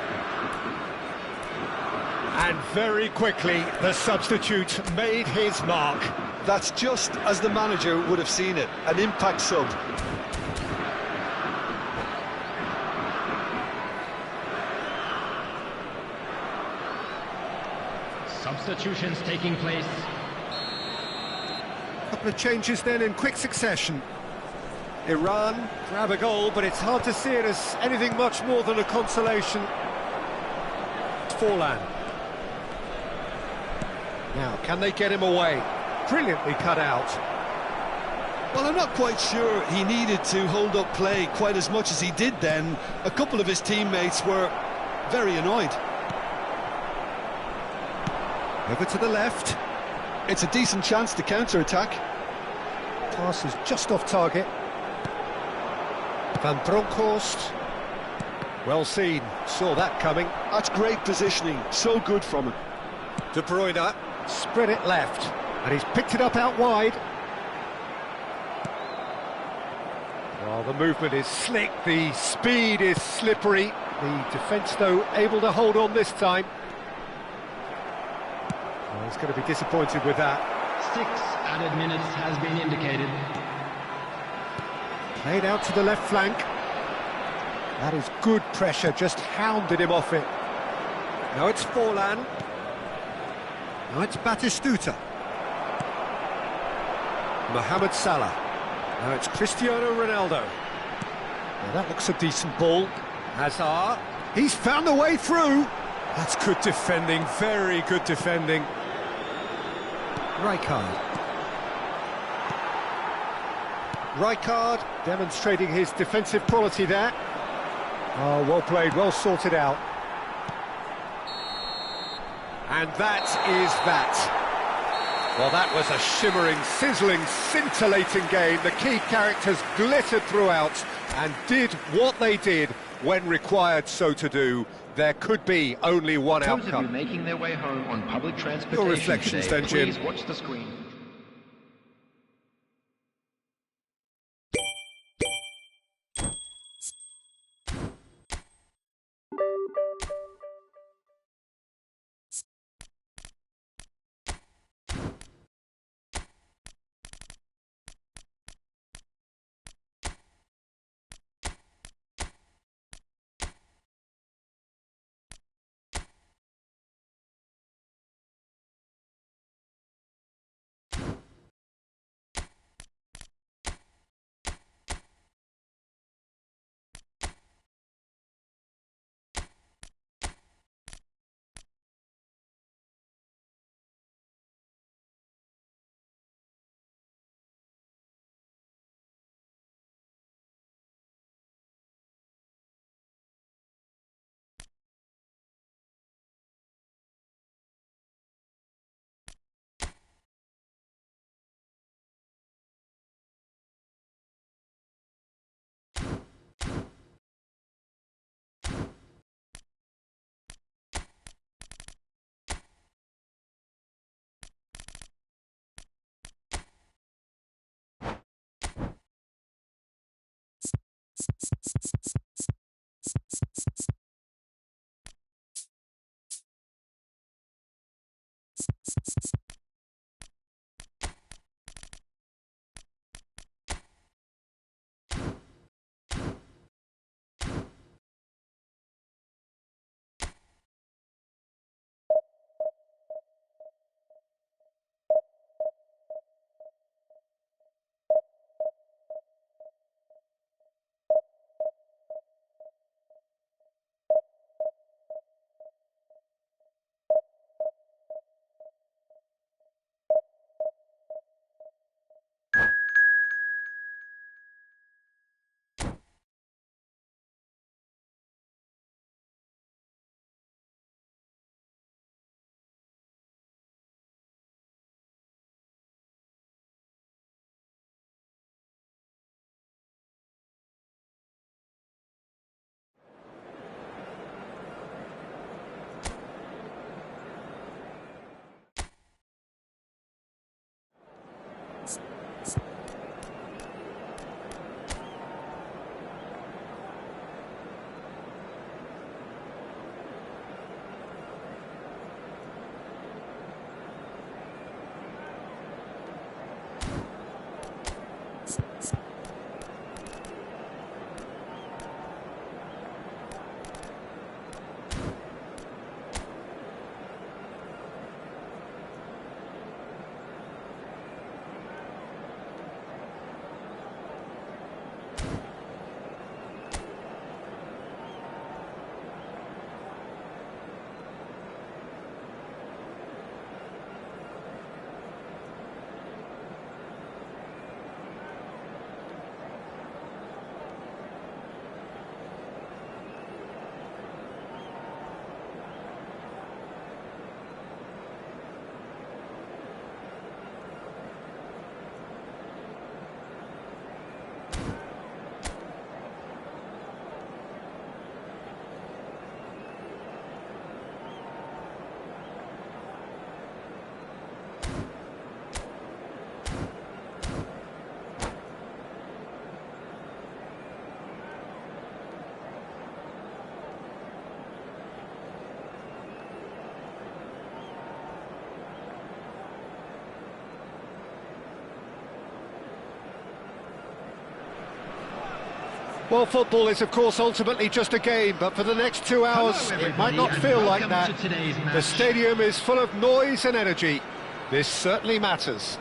Speaker 1: And very quickly, the substitute made his mark.
Speaker 2: That's just as the manager would have seen it, an impact sub.
Speaker 3: Substitutions taking place.
Speaker 1: A couple of changes then in quick succession. Iran grab a goal, but it's hard to see it as anything much more than a consolation. Forlan. Now, can they get him away? Brilliantly cut out.
Speaker 2: Well, I'm not quite sure he needed to hold up play quite as much as he did then. A couple of his teammates were very annoyed.
Speaker 1: Over to the left.
Speaker 2: It's a decent chance to counter-attack.
Speaker 1: Pass is just off target. Van Bronckhorst. Well seen, saw that coming.
Speaker 2: That's great positioning, so good from him.
Speaker 1: De Bruyne spread it left, and he's picked it up out wide. Well, the movement is slick, the speed is slippery. The defence, though, able to hold on this time. Well, he's going to be disappointed with that.
Speaker 3: 6 added minutes has been indicated.
Speaker 1: Played out to the left flank. That is good pressure, just hounded him off it. Now it's Forlan. Now it's Batistuta. Mohamed Salah. Now it's Cristiano Ronaldo. Now that looks a decent ball. Hazard. He's found a way through. That's good defending, very good defending. Rijkaard demonstrating his defensive quality there. Oh, well played, well sorted out. And that is that. Well, that was a shimmering, sizzling, scintillating game. The key characters glittered throughout and did what they did when required so to do. There could be only one outcome.
Speaker 3: Those of you making their way home on public transportation
Speaker 1: Your reflections
Speaker 3: today,
Speaker 1: then, Jim.
Speaker 3: please watch the screen.
Speaker 1: Well, football is, of course, ultimately just a game, but for the next 2 hours, it might not feel like that. The stadium is full of noise and energy. This certainly matters.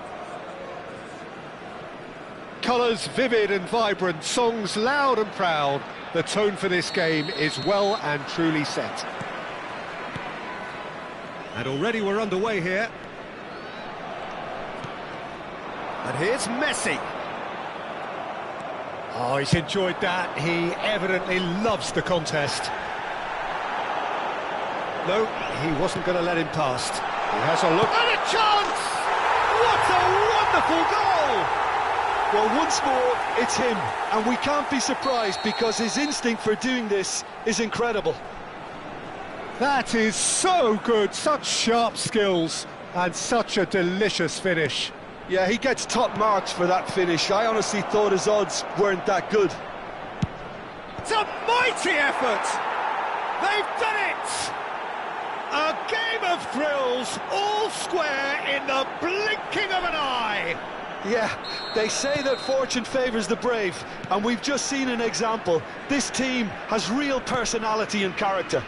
Speaker 1: Colours vivid and vibrant, songs loud and proud. The tone for this game is well and truly set. And already we're underway here. And here's Messi. Oh, he's enjoyed that. He evidently loves the contest. No, he wasn't going to let him past. He has a look and a chance! What a wonderful goal!
Speaker 2: Well, once more, it's him, and we can't be surprised because his instinct for doing this is incredible.
Speaker 1: That is so good, such sharp skills, and such a delicious finish.
Speaker 2: Yeah, he gets top marks for that finish. I honestly thought his odds weren't that good.
Speaker 1: It's a mighty effort! They've done it! A game of thrills, all square in the blinking of an eye!
Speaker 2: Yeah, they say that fortune favours the brave, and we've just seen an example. This team has real personality and character.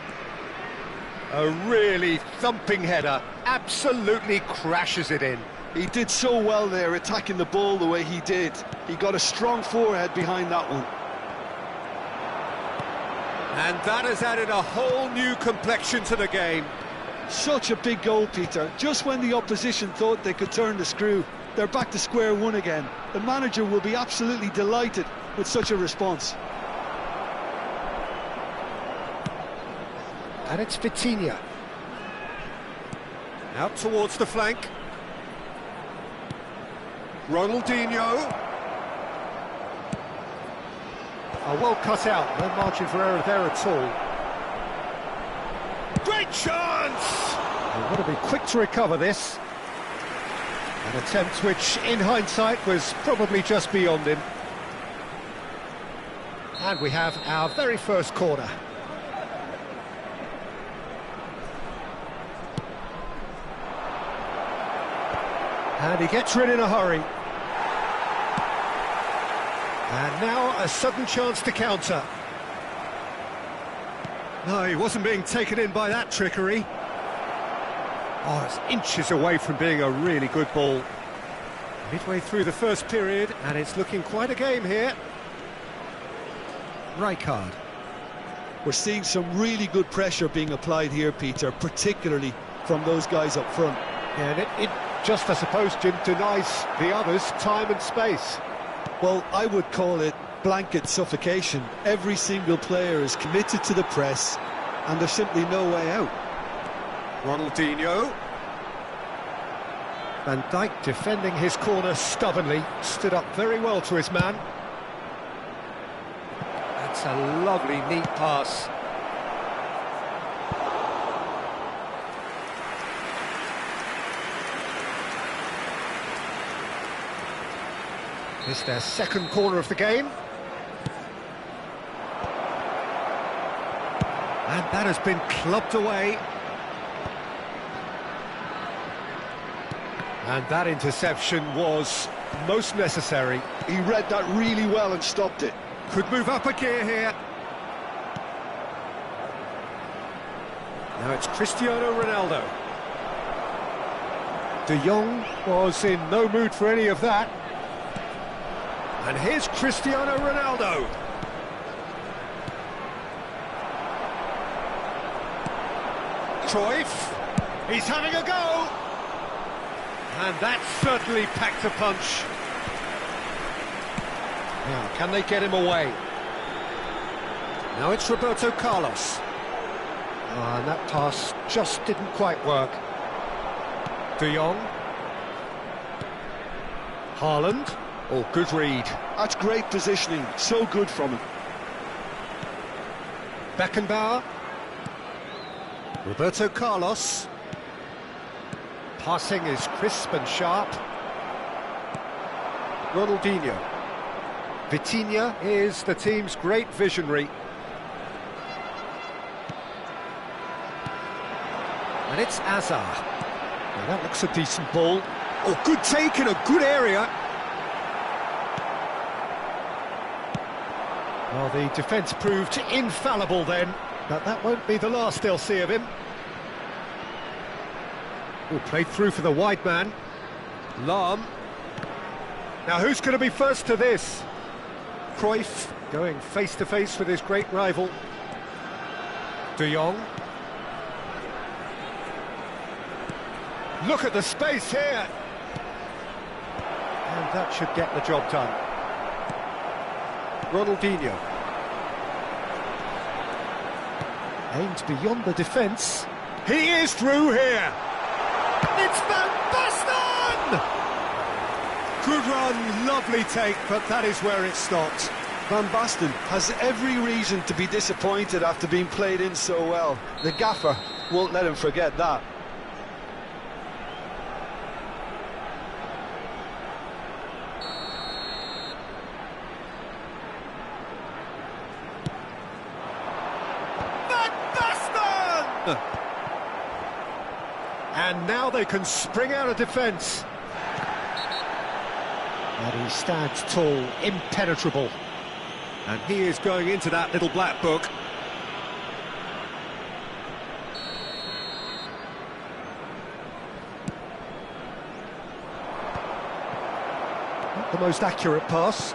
Speaker 1: A really thumping header, absolutely crashes it in.
Speaker 2: He did so well there, attacking the ball the way he did. He got a strong forehead behind that one.
Speaker 1: And that has added a whole new complexion to the game.
Speaker 2: Such a big goal, Peter. Just when the opposition thought they could turn the screw, they're back to square one again. The manager will be absolutely delighted with such a response.
Speaker 1: And it's Vitinha. Out towards the flank. Ronaldinho. Oh, well cut out. No margin for error there at all. Great chance! They've got to be quick to recover this. An attempt which, in hindsight, was probably just beyond him. And we have our very first corner. And he gets rid in a hurry. And now a sudden chance to counter. No, he wasn't being taken in by that trickery. Oh, it's inches away from being a really good ball. Midway through the first period, and it's looking quite a game here. Rijkaard.
Speaker 2: We're seeing some really good pressure being applied here, Peter, particularly from those guys up front.
Speaker 1: Yeah, and it just, I suppose, Jim, denies the others time and space.
Speaker 2: Well, I would call it blanket suffocation. Every single player is committed to the press, and there's simply no way out.
Speaker 1: Ronaldinho. Van Dijk defending his corner stubbornly, stood up very well to his man. That's a lovely, neat pass. It's their second corner of the game. And that has been clubbed away. And that interception was most necessary.
Speaker 2: He read that really well and stopped it.
Speaker 1: Could move up a gear here. Now it's Cristiano Ronaldo. De Jong was in no mood for any of that. And here's Cristiano Ronaldo. Cruyff. He's having a go. And that certainly packed a punch. Now, can they get him away? Now it's Roberto Carlos. And that pass just didn't quite work. De Jong. Haaland. Oh, good read.
Speaker 2: That's great positioning. So good from him.
Speaker 1: Beckenbauer. Roberto Carlos. Passing is crisp and sharp. Ronaldinho. Vitinha is the team's great visionary. And it's Azar. Now that looks a decent ball. Oh, good take in a good area. Well, the defence proved infallible then, but that won't be the last they'll see of him. Oh, played through for the wide man. Lahm. Now who's going to be first to this? Cruyff going face-to-face with his great rival. De Jong. Look at the space here. And that should get the job done. Ronaldinho. Aimed beyond the defence. He is through here. It's Van Basten! Good run, lovely take, but that is where it stopped.
Speaker 2: Van Basten has every reason to be disappointed after being played in so well. The gaffer won't let him forget that.
Speaker 1: Van Basten! And now they can spring out of defence. And he stands tall, impenetrable. And he is going into that little black book. Not the most accurate pass.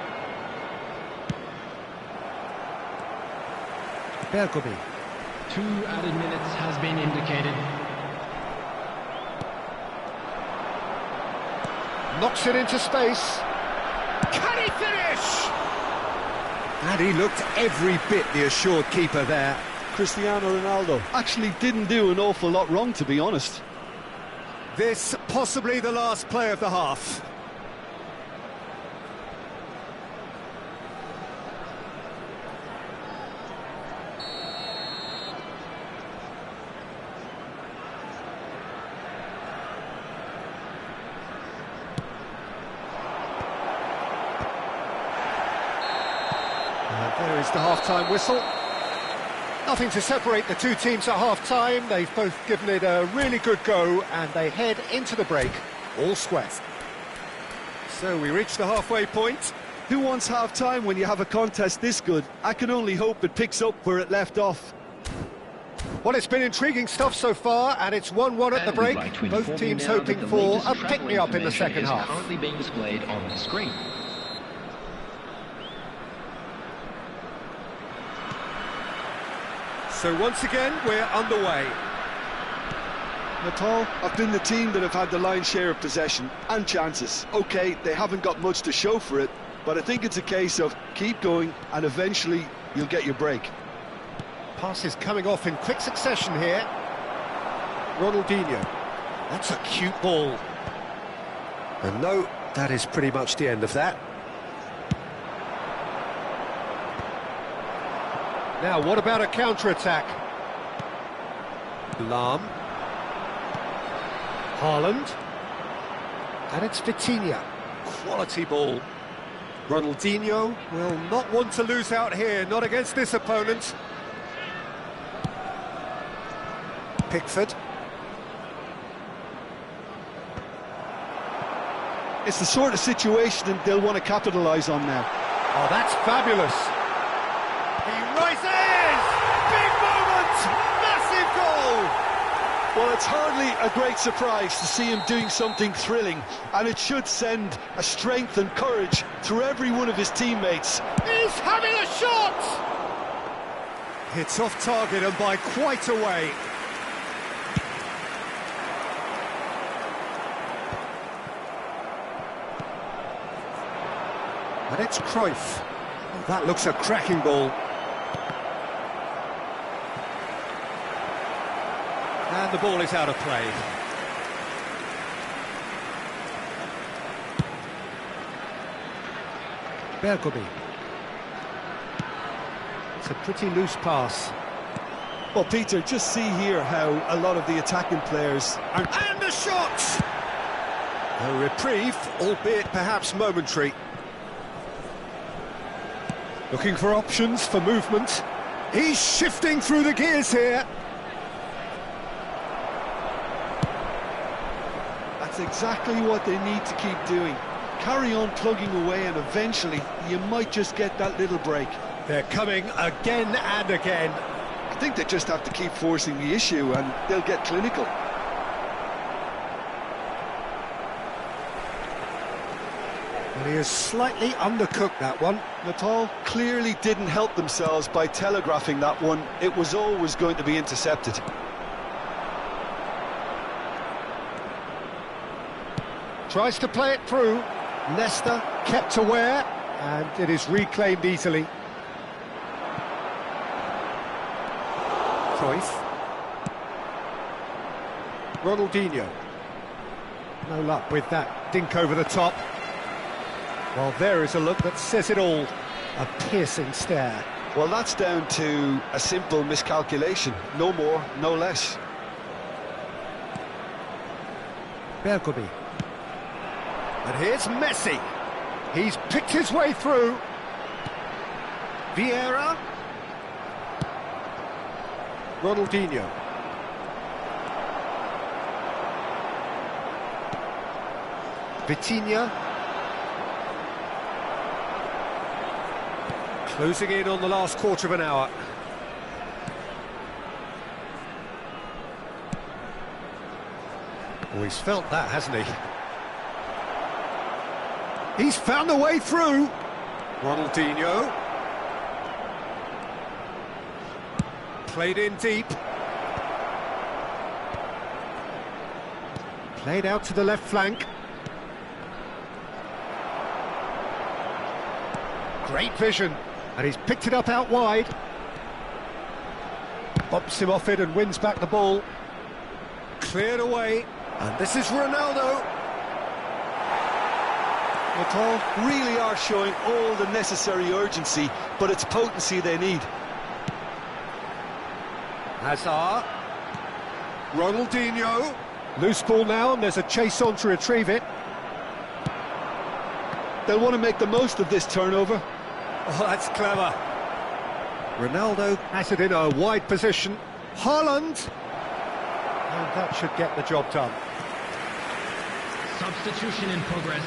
Speaker 1: Bergomi.
Speaker 3: 2 added minutes has been indicated.
Speaker 1: Knocks it into space. Can he finish? And he looked every bit the assured keeper there.
Speaker 2: Cristiano Ronaldo actually didn't do an awful lot wrong, to be honest.
Speaker 1: This possibly the last play of the half. There is the half-time whistle. Nothing to separate the two teams at half-time. They've both given it a really good go, and they head into the break all square. So we reach the halfway point.
Speaker 2: Who wants half-time when you have a contest this good? I can only hope it picks up where it left off.
Speaker 1: Well, it's been intriguing stuff so far, and it's 1-1 at the break. Both teams hoping for a pick-me-up in the second half.
Speaker 3: Currently being displayed on the screen.
Speaker 1: So once again, we're underway.
Speaker 2: Natal have been the team that have had the lion's share of possession and chances. OK, they haven't got much to show for it, but I think it's a case of keep going and eventually you'll get your break.
Speaker 1: Passes coming off in quick succession here. Ronaldinho. That's a cute ball. And no, that is pretty much the end of that. Now, what about a counter-attack? Lahm. Haaland. And it's Vitinha. Quality ball. Ronaldinho will not want to lose out here, not against this opponent. Pickford.
Speaker 2: It's the sort of situation that they'll want to capitalise on now.
Speaker 1: Oh, that's fabulous. He rises! Big moment! Massive goal!
Speaker 2: Well, it's hardly a great surprise to see him doing something thrilling, and it should send a strength and courage through every one of his teammates.
Speaker 1: He's having a shot! It's off target and by quite a way. And it's Cruyff. Oh, that looks a cracking ball. And the ball is out of play. Bergomi. It's a pretty loose pass.
Speaker 2: Well, Peter, just see here how a lot of the attacking players are...
Speaker 1: And the shot! A reprieve, albeit perhaps momentary. Looking for options for movement. He's shifting through the gears here.
Speaker 2: That's exactly what they need to keep doing. Carry on plugging away and eventually you might just get that little break.
Speaker 1: They're coming again and again.
Speaker 2: I think they just have to keep forcing the issue and they'll get clinical.
Speaker 1: And he has slightly undercooked that one.
Speaker 2: Natal clearly didn't help themselves by telegraphing that one. It was always going to be intercepted.
Speaker 1: Tries to play it through. Leicester kept aware, and it is reclaimed easily. Cruyff. Ronaldinho. No luck with that dink over the top. Well, there is a look that says it all. A piercing stare.
Speaker 2: Well, that's down to a simple miscalculation. No more, no less.
Speaker 1: Bergomi. And here's Messi. He's picked his way through. Vieira. Ronaldinho. Vitinha. Closing in on the last quarter of an hour. Oh, he's felt that, hasn't he? He's found a way through. Ronaldinho. Played in deep. Played out to the left flank. Great vision. And he's picked it up out wide. Bumps him off it and wins back the ball. Cleared away. And this is Ronaldo.
Speaker 2: Nicole really are showing all the necessary urgency, but it's potency they need.
Speaker 1: Hazard. Ronaldinho. Loose ball now, and there's a chase on to retrieve it.
Speaker 2: They'll want to make the most of this turnover.
Speaker 1: Oh, that's clever. Ronaldo has it in a wide position. Haaland. And that should get the job done.
Speaker 3: Substitution in progress.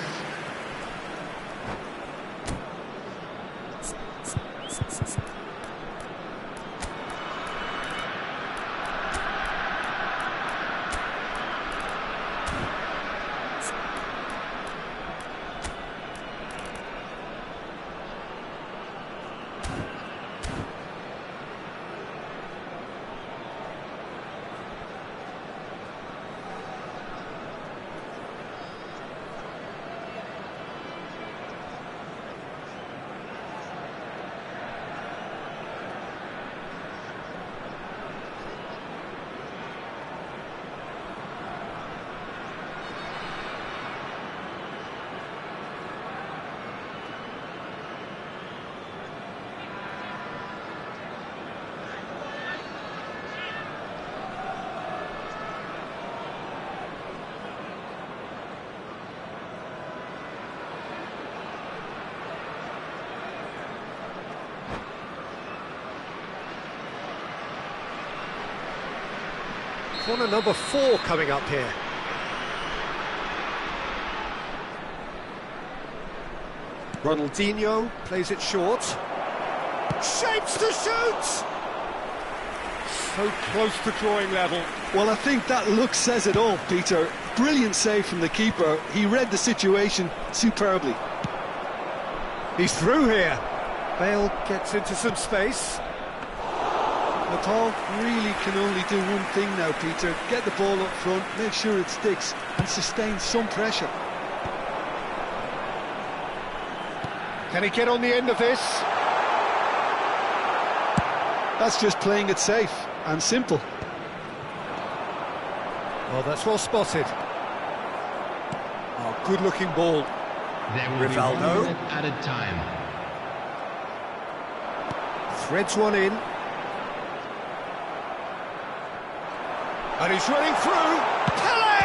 Speaker 1: Corner number 4 coming up here. Ronaldinho plays it short. Shapes to shoot! So close to drawing level.
Speaker 2: Well, I think that look says it all, Peter. Brilliant save from the keeper. He read the situation superbly.
Speaker 1: He's through here. Bale gets into some space.
Speaker 2: Paul really can only do one thing now, Peter. Get the ball up front, make sure it sticks, and sustain some pressure.
Speaker 1: Can he get on the end of this?
Speaker 2: That's just playing it safe and simple.
Speaker 1: Oh, that's well spotted. Oh, good-looking ball.
Speaker 3: There will be 1 minute added time.
Speaker 1: Threads one in. And he's running through. Pele!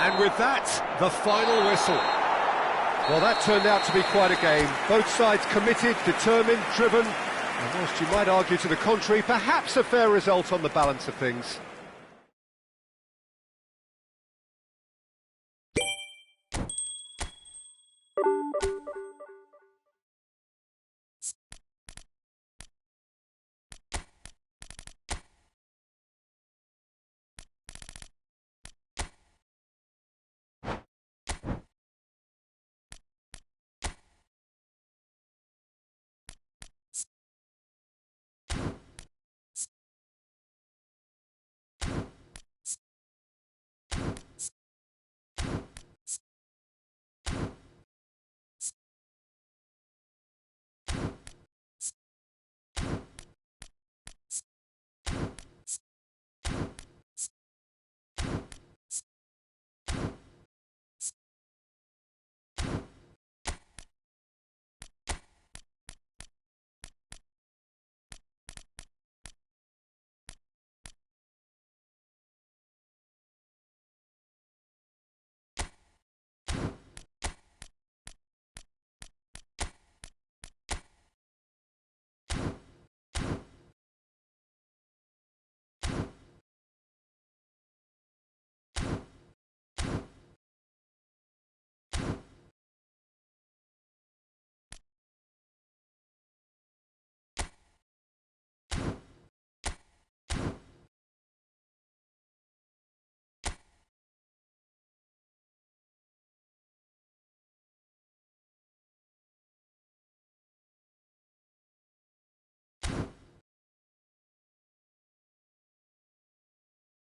Speaker 1: And with that, the final whistle. Well, that turned out to be quite a game. Both sides committed, determined, driven. And whilst you might argue to the contrary, perhaps a fair result on the balance of things.